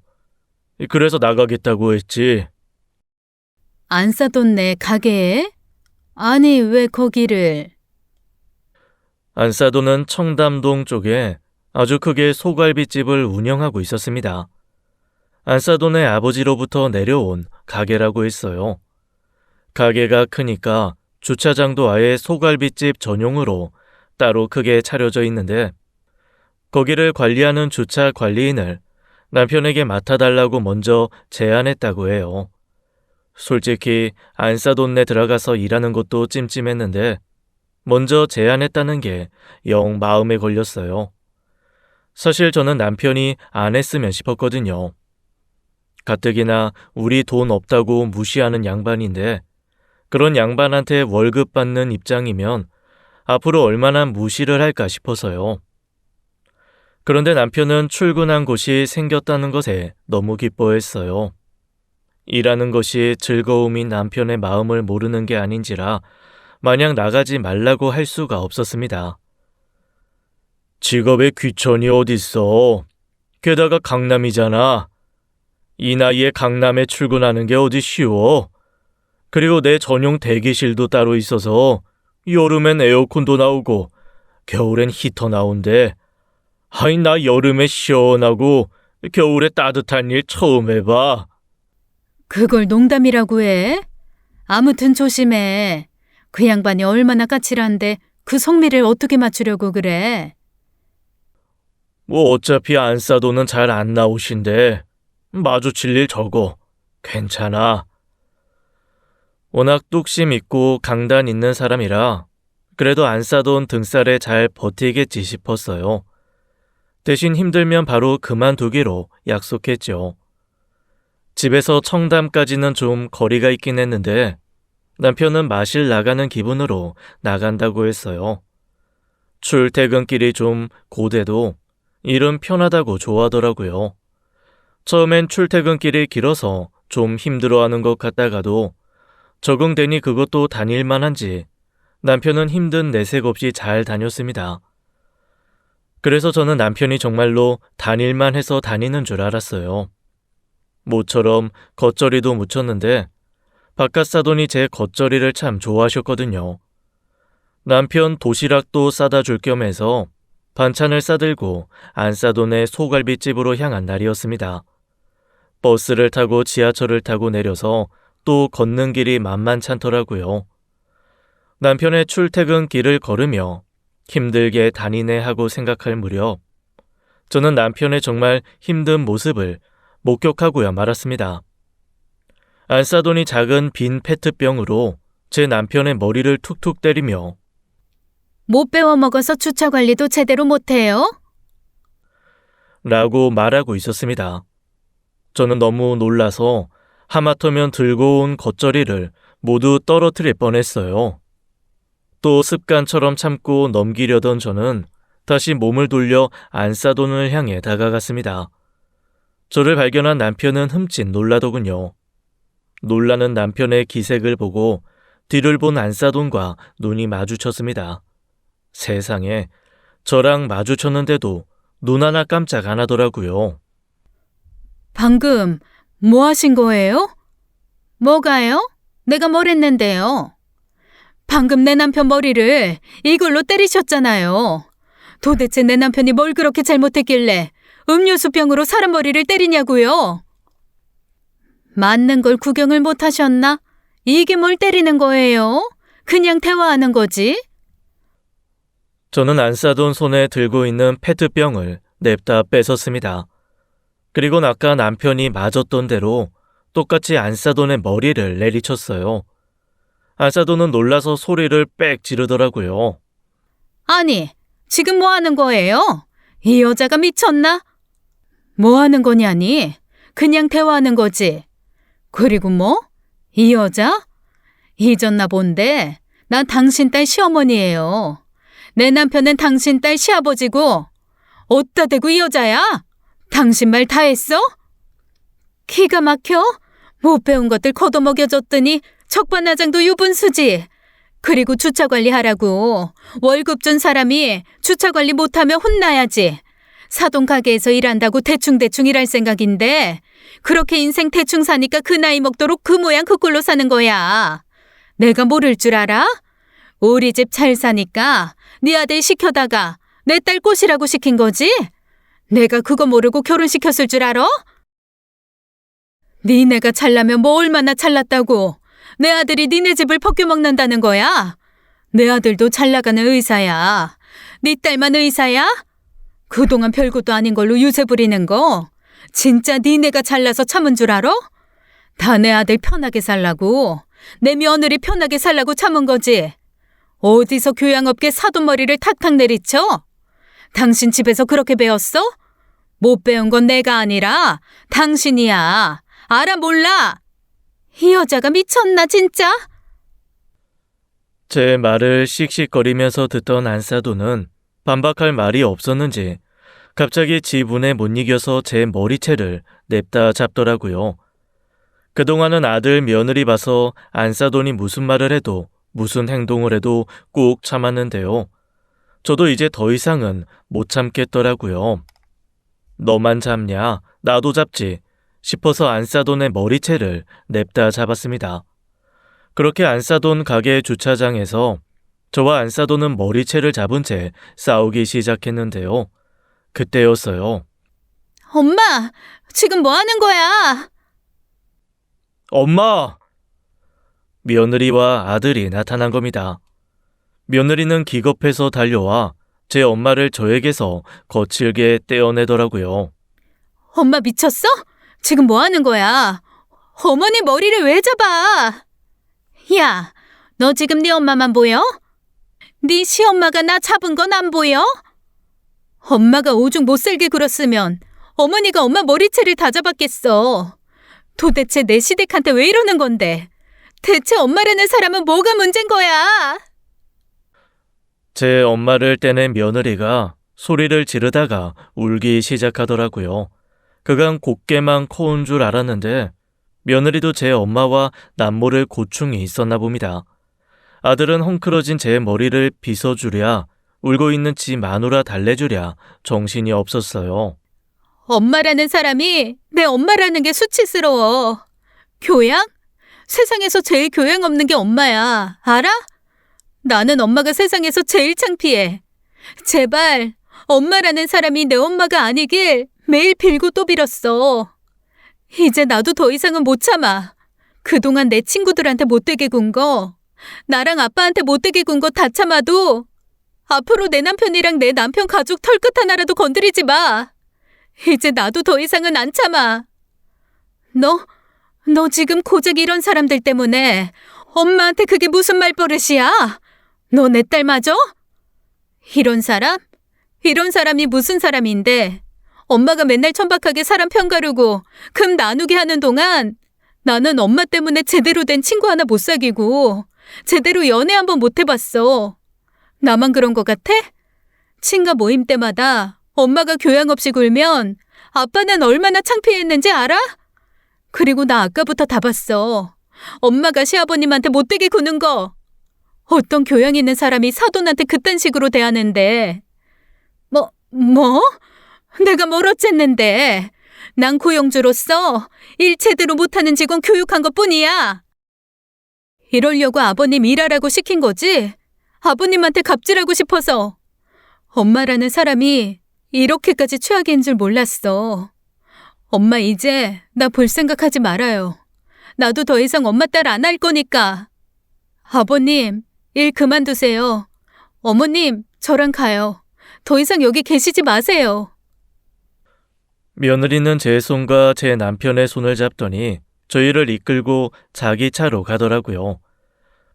S1: 그래서 나가겠다고 했지.
S2: 안 싸돈 내 가게에? 아니, 왜 거기를?
S1: 안싸돈은 청담동 쪽에 아주 크게 소갈비집을 운영하고 있었습니다. 안싸돈의 아버지로부터 내려온 가게라고 했어요. 가게가 크니까 주차장도 아예 소갈비집 전용으로 따로 크게 차려져 있는데 거기를 관리하는 주차 관리인을 남편에게 맡아달라고 먼저 제안했다고 해요. 솔직히 안싸돈네 들어가서 일하는 것도 찜찜했는데 먼저 제안했다는 게 영 마음에 걸렸어요. 사실 저는 남편이 안 했으면 싶었거든요. 가뜩이나 우리 돈 없다고 무시하는 양반인데 그런 양반한테 월급 받는 입장이면 앞으로 얼마나 무시를 할까 싶어서요. 그런데 남편은 출근한 곳이 생겼다는 것에 너무 기뻐했어요. 일하는 것이 즐거움인 남편의 마음을 모르는 게 아닌지라 마냥 나가지 말라고 할 수가 없었습니다. 직업에 귀천이 어딨어. 게다가 강남이잖아. 이 나이에 강남에 출근하는 게 어디 쉬워. 그리고 내 전용 대기실도 따로 있어서 여름엔 에어컨도 나오고 겨울엔 히터 나온대. 아이 나 여름에 시원하고 겨울에 따뜻한 일 처음 해봐.
S2: 그걸 농담이라고 해? 아무튼 조심해. 그 양반이 얼마나 까칠한데 그 성미를 어떻게 맞추려고 그래?
S1: 뭐 어차피 안싸돈은 잘 안 나오신데 마주칠 일 적어. 괜찮아. 워낙 뚝심 있고 강단 있는 사람이라 그래도 안싸돈 등살에 잘 버티겠지 싶었어요. 대신 힘들면 바로 그만두기로 약속했죠. 집에서 청담까지는 좀 거리가 있긴 했는데 남편은 마실 나가는 기분으로 나간다고 했어요. 출퇴근길이 좀 고돼도 일은 편하다고 좋아하더라고요. 처음엔 출퇴근길이 길어서 좀 힘들어하는 것 같다가도 적응되니 그것도 다닐만 한지 남편은 힘든 내색 없이 잘 다녔습니다. 그래서 저는 남편이 정말로 다닐만 해서 다니는 줄 알았어요. 모처럼 겉절이도 묻혔는데 바깥 사돈이 제 겉절이를 참 좋아하셨거든요. 남편 도시락도 싸다 줄 겸 해서 반찬을 싸들고 안싸돈의 소갈비집으로 향한 날이었습니다. 버스를 타고 지하철을 타고 내려서 또 걷는 길이 만만찮더라고요. 남편의 출퇴근 길을 걸으며 힘들게 다니네 하고 생각할 무렵 저는 남편의 정말 힘든 모습을 목격하고야 말았습니다. 안싸돈이 작은 빈 페트병으로 제 남편의 머리를 툭툭 때리며
S2: 못 배워 먹어서 주차 관리도 제대로 못해요?
S1: 라고 말하고 있었습니다. 저는 너무 놀라서 하마터면 들고 온 겉절이를 모두 떨어뜨릴 뻔했어요. 또 습관처럼 참고 넘기려던 저는 다시 몸을 돌려 안싸돈을 향해 다가갔습니다. 저를 발견한 남편은 흠칫 놀라더군요. 놀라는 남편의 기색을 보고 뒤를 본 안싸돈과 눈이 마주쳤습니다. 세상에, 저랑 마주쳤는데도 눈 하나 깜짝 안 하더라고요.
S2: 방금 뭐 하신 거예요? 뭐가요? 내가 뭘 했는데요? 방금 내 남편 머리를 이걸로 때리셨잖아요. 도대체 내 남편이 뭘 그렇게 잘못했길래 음료수병으로 사람 머리를 때리냐고요? 맞는 걸 구경을 못 하셨나? 이게 뭘 때리는 거예요? 그냥 대화하는 거지?
S1: 저는 안 싸돈 손에 들고 있는 페트병을 냅다 뺏었습니다. 그리고 아까 남편이 맞았던 대로 똑같이 안싸돈의 머리를 내리쳤어요. 안싸돈은 놀라서 소리를 빽 지르더라고요.
S2: 아니, 지금 뭐 하는 거예요? 이 여자가 미쳤나? 뭐 하는 거냐니? 그냥 대화하는 거지. 그리고 뭐? 이 여자? 잊었나 본데 난 당신 딸 시어머니예요. 내 남편은 당신 딸 시아버지고 어디다 대고 이 여자야? 당신 말 다 했어? 기가 막혀? 못 배운 것들 걷어먹여줬더니 적반하장도 유분수지. 그리고 주차 관리하라고. 월급 준 사람이 주차 관리 못하면 혼나야지. 사돈 가게에서 일한다고 대충대충 일할 생각인데 그렇게 인생 대충 사니까 그 나이 먹도록 그 모양 그 꼴로 사는 거야. 내가 모를 줄 알아? 우리 집 잘 사니까 네 아들 시켜다가 내 딸 꼬시라고 시킨 거지? 내가 그거 모르고 결혼시켰을 줄 알아? 니네가 잘나면 뭐 얼마나 잘났다고. 내 아들이 니네 집을 벗겨먹는다는 거야? 내 아들도 잘나가는 의사야. 네 딸만 의사야? 그동안 별것도 아닌 걸로 유세 부리는 거 진짜 니네가 잘나서 참은 줄 알아? 다 내 아들 편하게 살라고, 내 며느리 편하게 살라고 참은 거지. 어디서 교양없게 사돈머리를 탁탁 내리쳐? 당신 집에서 그렇게 배웠어? 못 배운 건 내가 아니라 당신이야. 알아 몰라? 이 여자가 미쳤나 진짜?
S1: 제 말을 씩씩거리면서 듣던 안싸돈은 반박할 말이 없었는지 갑자기 지분에 못 이겨서 제 머리채를 냅다 잡더라고요. 그동안은 아들 며느리 봐서 안싸돈이 무슨 말을 해도 무슨 행동을 해도 꾹 참았는데요. 저도 이제 더 이상은 못 참겠더라고요. 너만 잡냐? 나도 잡지 싶어서 안싸돈의 머리채를 냅다 잡았습니다. 그렇게 안싸돈 가게 주차장에서 저와 안싸돈은 머리채를 잡은 채 싸우기 시작했는데요. 그때였어요.
S2: 엄마, 지금 뭐 하는 거야?
S1: 엄마! 며느리와 아들이 나타난 겁니다. 며느리는 기겁해서 달려와 제 엄마를 저에게서 거칠게 떼어내더라고요.
S2: 엄마 미쳤어? 지금 뭐 하는 거야? 어머니 머리를 왜 잡아? 야, 너 지금 네 엄마만 보여? 네 시엄마가 나 잡은 건 안 보여? 엄마가 오죽 못살게 굴었으면 어머니가 엄마 머리채를 다 잡았겠어. 도대체 내 시댁한테 왜 이러는 건데? 대체 엄마라는 사람은 뭐가 문제인 거야?
S1: 제 엄마를 떼낸 며느리가 소리를 지르다가 울기 시작하더라고요. 그간 곱게만 커온 줄 알았는데 며느리도 제 엄마와 남모를 고충이 있었나 봅니다. 아들은 헝클어진 제 머리를 빗어주랴 울고 있는 지 마누라 달래주랴 정신이 없었어요.
S2: 엄마라는 사람이 내 엄마라는 게 수치스러워. 교양? 세상에서 제일 교양 없는 게 엄마야. 알아? 나는 엄마가 세상에서 제일 창피해. 제발 엄마라는 사람이 내 엄마가 아니길 매일 빌고 또 빌었어. 이제 나도 더 이상은 못 참아. 그동안 내 친구들한테 못되게 군 거, 나랑 아빠한테 못되게 군 거 다 참아도 앞으로 내 남편이랑 내 남편 가족 털끝 하나라도 건드리지 마. 이제 나도 더 이상은 안 참아. 너 지금 고작 이런 사람들 때문에 엄마한테 그게 무슨 말버릇이야? 너 내 딸 맞아? 이런 사람? 이런 사람이 무슨 사람인데 엄마가 맨날 천박하게 사람 편가르고 금 나누게 하는 동안 나는 엄마 때문에 제대로 된 친구 하나 못 사귀고 제대로 연애 한번 못 해봤어. 나만 그런 것 같아? 친가 모임 때마다 엄마가 교양 없이 굴면 아빠는 얼마나 창피했는지 알아? 그리고 나 아까부터 다 봤어. 엄마가 시아버님한테 못되게 구는 거. 어떤 교양 있는 사람이 사돈한테 그딴 식으로 대하는데. 뭐? 내가 뭘 어쨌는데. 난 고용주로서 일 제대로 못하는 직원 교육한 것뿐이야. 이러려고 아버님 일하라고 시킨 거지? 아버님한테 갑질하고 싶어서. 엄마라는 사람이 이렇게까지 최악인 줄 몰랐어. 엄마 이제 나 볼 생각하지 말아요. 나도 더 이상 엄마 딸 안 할 거니까. 아버님, 일 그만두세요. 어머님, 저랑 가요. 더 이상 여기 계시지 마세요.
S1: 며느리는 제 손과 제 남편의 손을 잡더니 저희를 이끌고 자기 차로 가더라고요.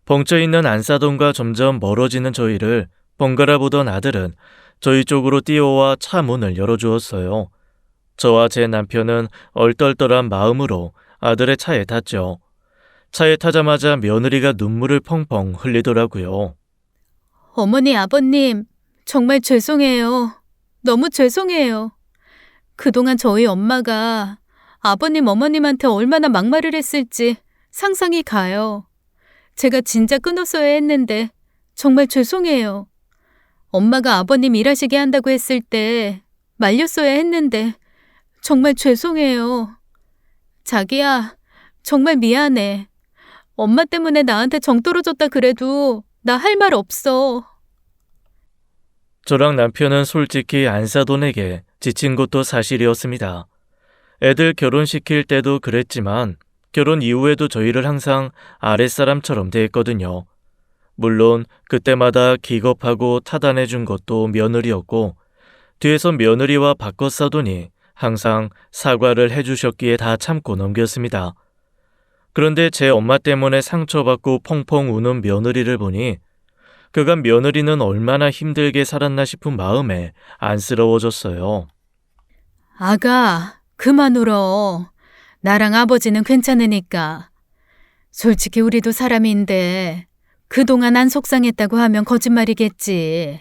S1: 벙쪄있는 안사돈과 점점 멀어지는 저희를 번갈아 보던 아들은 저희 쪽으로 뛰어와 차 문을 열어주었어요. 저와 제 남편은 얼떨떨한 마음으로 아들의 차에 탔죠. 차에 타자마자 며느리가 눈물을 펑펑 흘리더라고요.
S2: 어머니, 아버님, 정말 죄송해요. 너무 죄송해요. 그동안 저희 엄마가 아버님, 어머님한테 얼마나 막말을 했을지 상상이 가요. 제가 진짜 끊었어야 했는데 정말 죄송해요. 엄마가 아버님 일하시게 한다고 했을 때 말렸어야 했는데 정말 죄송해요. 자기야, 정말 미안해. 엄마 때문에 나한테 정 떨어졌다 그래도 나 할 말 없어.
S1: 저랑 남편은 솔직히 안사돈에게 지친 것도 사실이었습니다. 애들 결혼시킬 때도 그랬지만 결혼 이후에도 저희를 항상 아랫사람처럼 대했거든요. 물론 그때마다 기겁하고 타단해 준 것도 며느리였고 뒤에서 며느리와 바꿔사돈이 항상 사과를 해주셨기에 다 참고 넘겼습니다. 그런데 제 엄마 때문에 상처받고 펑펑 우는 며느리를 보니 그간 며느리는 얼마나 힘들게 살았나 싶은 마음에 안쓰러워졌어요.
S2: 아가, 그만 울어. 나랑 아버지는 괜찮으니까. 솔직히 우리도 사람인데 그동안 안 속상했다고 하면 거짓말이겠지.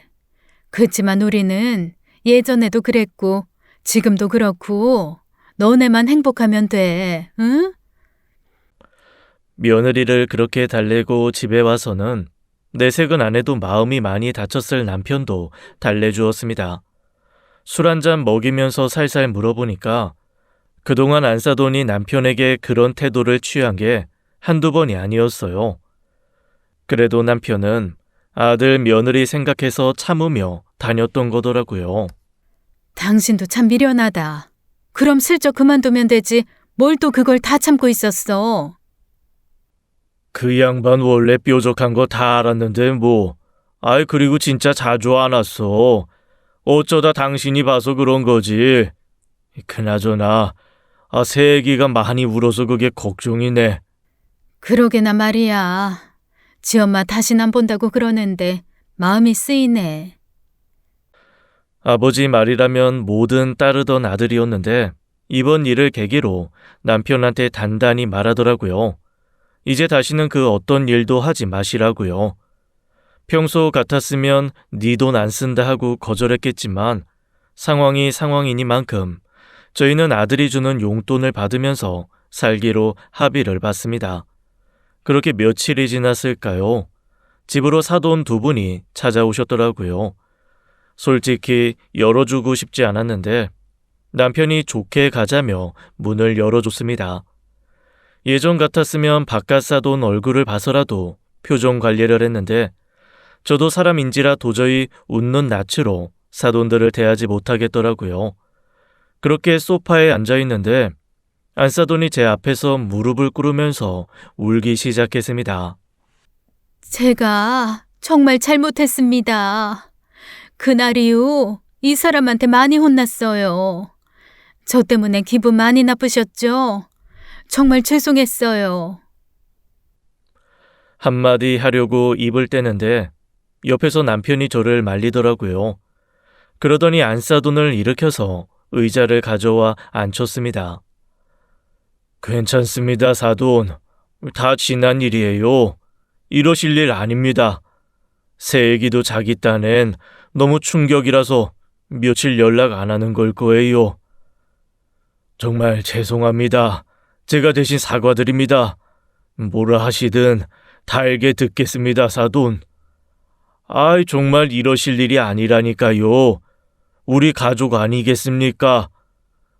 S2: 그렇지만 우리는 예전에도 그랬고 지금도 그렇고 너네만 행복하면 돼, 응?
S1: 며느리를 그렇게 달래고 집에 와서는 내색은 안 해도 마음이 많이 다쳤을 남편도 달래주었습니다. 술 한잔 먹이면서 살살 물어보니까 그동안 안사돈이 남편에게 그런 태도를 취한 게 한두 번이 아니었어요. 그래도 남편은 아들 며느리 생각해서 참으며 다녔던 거더라고요.
S2: 당신도 참 미련하다. 그럼 슬쩍 그만두면 되지. 뭘 또 그걸 다 참고 있었어.
S1: 그 양반 원래 뾰족한 거 다 알았는데 뭐. 아이 그리고 진짜 자주 안 왔어. 어쩌다 당신이 봐서 그런 거지. 그나저나 새 애기가 많이 울어서 그게 걱정이네.
S2: 그러게나 말이야. 지엄마 다신 안 본다고 그러는데 마음이 쓰이네.
S1: 아버지 말이라면 뭐든 따르던 아들이었는데 이번 일을 계기로 남편한테 단단히 말하더라고요. 이제 다시는 그 어떤 일도 하지 마시라고요. 평소 같았으면 네 돈 안 쓴다 하고 거절했겠지만 상황이 상황이니만큼 저희는 아들이 주는 용돈을 받으면서 살기로 합의를 봤습니다. 그렇게 며칠이 지났을까요? 집으로 사돈 두 분이 찾아오셨더라고요. 솔직히 열어주고 싶지 않았는데 남편이 좋게 가자며 문을 열어줬습니다. 예전 같았으면 바깥 사돈 얼굴을 봐서라도 표정 관리를 했는데 저도 사람인지라 도저히 웃는 낯으로 사돈들을 대하지 못하겠더라고요. 그렇게 소파에 앉아있는데 안사돈이 제 앞에서 무릎을 꿇으면서 울기 시작했습니다.
S2: 제가 정말 잘못했습니다. 그날 이후 이 사람한테 많이 혼났어요. 저 때문에 기분 많이 나쁘셨죠? 정말 죄송했어요.
S1: 한마디 하려고 입을 떼는데 옆에서 남편이 저를 말리더라고요. 그러더니 안사돈을 일으켜서 의자를 가져와 앉혔습니다. 괜찮습니다, 사돈. 다 지난 일이에요. 이러실 일 아닙니다. 새 애기도 자기 딴엔 너무 충격이라서 며칠 연락 안 하는 걸 거예요. 정말 죄송합니다. 제가 대신 사과드립니다. 뭐라 하시든 달게 듣겠습니다, 사돈. 아이, 정말 이러실 일이 아니라니까요. 우리 가족 아니겠습니까?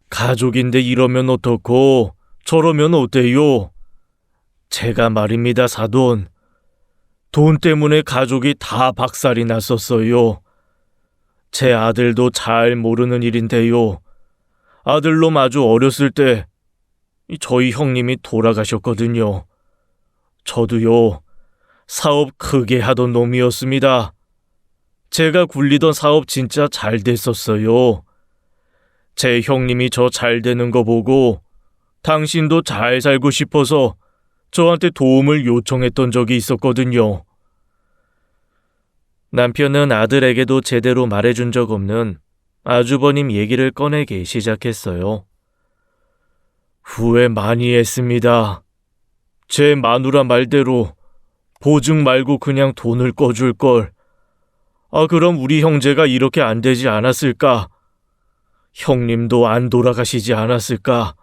S1: 가족인데 이러면 어떻고 저러면 어때요? 제가 말입니다, 사돈. 돈 때문에 가족이 다 박살이 났었어요. 제 아들도 잘 모르는 일인데요. 아들놈 아주 어렸을 때 저희 형님이 돌아가셨거든요. 저도요, 사업 크게 하던 놈이었습니다. 제가 굴리던 사업 진짜 잘 됐었어요. 제 형님이 저 잘 되는 거 보고 당신도 잘 살고 싶어서 저한테 도움을 요청했던 적이 있었거든요. 남편은 아들에게도 제대로 말해준 적 없는 아주버님 얘기를 꺼내기 시작했어요. 후회 많이 했습니다. 제 마누라 말대로 보증 말고 그냥 돈을 꺼줄 걸. 그럼 우리 형제가 이렇게 안 되지 않았을까? 형님도 안 돌아가시지 않았을까?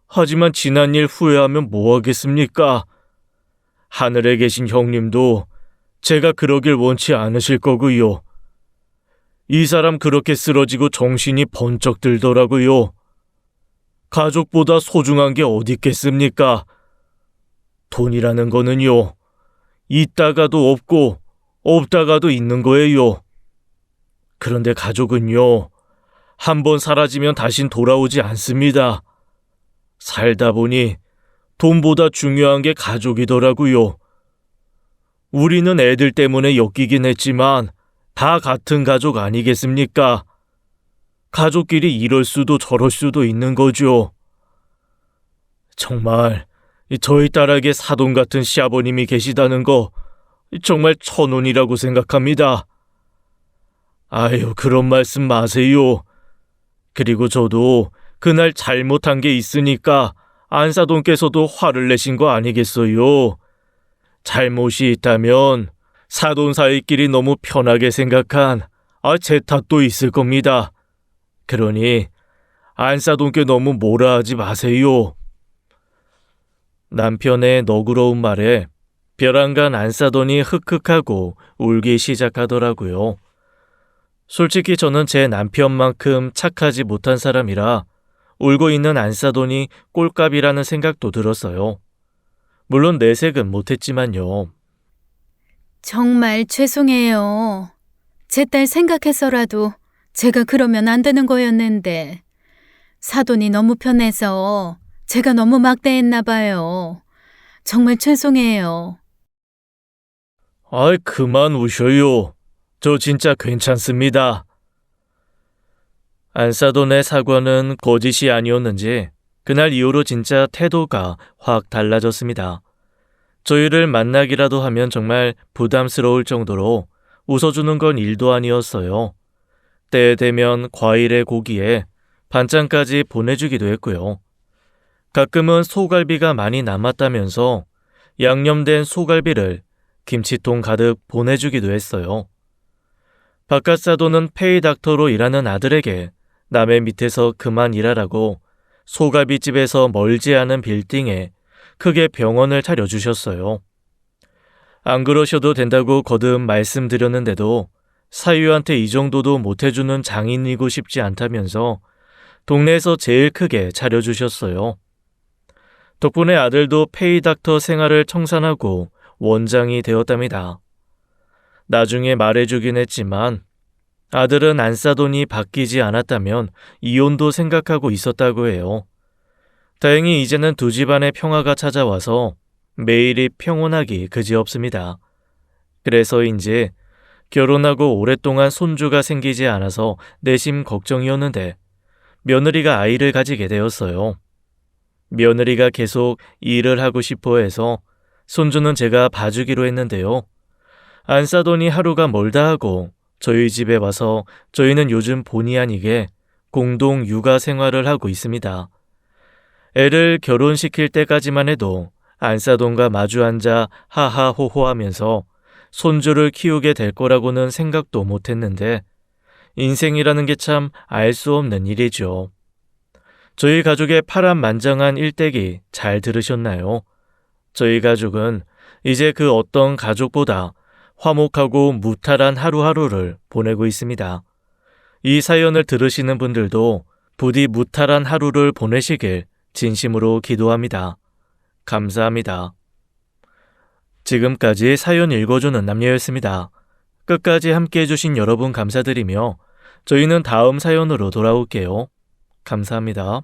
S1: 하지만 지난 일 후회하면 뭐 하겠습니까? 하늘에 계신 형님도 제가 그러길 원치 않으실 거고요. 이 사람 그렇게 쓰러지고 정신이 번쩍 들더라고요. 가족보다 소중한 게 어디 있겠습니까? 돈이라는 거는요, 있다가도 없고 없다가도 있는 거예요. 그런데 가족은요, 한번 사라지면 다신 돌아오지 않습니다. 살다 보니 돈보다 중요한 게 가족이더라고요. 우리는 애들 때문에 엮이긴 했지만 다 같은 가족 아니겠습니까? 가족끼리 이럴 수도 저럴 수도 있는 거죠. 정말 저희 딸에게 사돈 같은 시아버님이 계시다는 거 정말 천운이라고 생각합니다. 아유, 그런 말씀 마세요. 그리고 저도 그날 잘못한 게 있으니까 안사돈께서도 화를 내신 거 아니겠어요? 잘못이 있다면 사돈 사이끼리 너무 편하게 생각한 제 탓도 있을 겁니다. 그러니 안사돈께 너무 뭐라 하지 마세요. 남편의 너그러운 말에 벼랑간 안사돈이 흑흑하고 울기 시작하더라고요. 솔직히 저는 제 남편만큼 착하지 못한 사람이라 울고 있는 안사돈이 꼴값이라는 생각도 들었어요. 물론 내색은 못했지만요.
S2: 정말 죄송해요. 제 딸 생각해서라도 제가 그러면 안 되는 거였는데 사돈이 너무 편해서 제가 너무 막대했나 봐요. 정말 죄송해요.
S1: 아이, 그만 우셔요. 저 진짜 괜찮습니다. 안사돈의 사과는 거짓이 아니었는지 그날 이후로 진짜 태도가 확 달라졌습니다. 저희를 만나기라도 하면 정말 부담스러울 정도로 웃어주는 건 일도 아니었어요. 때 되면 과일에 고기에 반찬까지 보내주기도 했고요. 가끔은 소갈비가 많이 남았다면서 양념된 소갈비를 김치통 가득 보내주기도 했어요. 바깥 사돈은 페이닥터로 일하는 아들에게 남의 밑에서 그만 일하라고 소갈비집에서 멀지 않은 빌딩에 크게 병원을 차려주셨어요. 안 그러셔도 된다고 거듭 말씀드렸는데도 사위한테 이 정도도 못해주는 장인이고 싶지 않다면서 동네에서 제일 크게 차려주셨어요. 덕분에 아들도 페이닥터 생활을 청산하고 원장이 되었답니다. 나중에 말해주긴 했지만 아들은 안사돈이 바뀌지 않았다면 이혼도 생각하고 있었다고 해요. 다행히 이제는 두 집안의 평화가 찾아와서 매일이 평온하기 그지없습니다. 그래서인지 결혼하고 오랫동안 손주가 생기지 않아서 내심 걱정이었는데 며느리가 아이를 가지게 되었어요. 며느리가 계속 일을 하고 싶어 해서 손주는 제가 봐주기로 했는데요. 안사돈이 하루가 멀다 하고 저희 집에 와서 저희는 요즘 본의 아니게 공동 육아 생활을 하고 있습니다. 애를 결혼시킬 때까지만 해도 안사돈과 마주 앉아 하하호호하면서 손주를 키우게 될 거라고는 생각도 못했는데 인생이라는 게 참 알 수 없는 일이죠. 저희 가족의 파란만장한 일대기 잘 들으셨나요? 저희 가족은 이제 그 어떤 가족보다 화목하고 무탈한 하루하루를 보내고 있습니다. 이 사연을 들으시는 분들도 부디 무탈한 하루를 보내시길 진심으로 기도합니다. 감사합니다. 지금까지 사연 읽어주는 남녀였습니다. 끝까지 함께 해주신 여러분 감사드리며 저희는 다음 사연으로 돌아올게요. 감사합니다.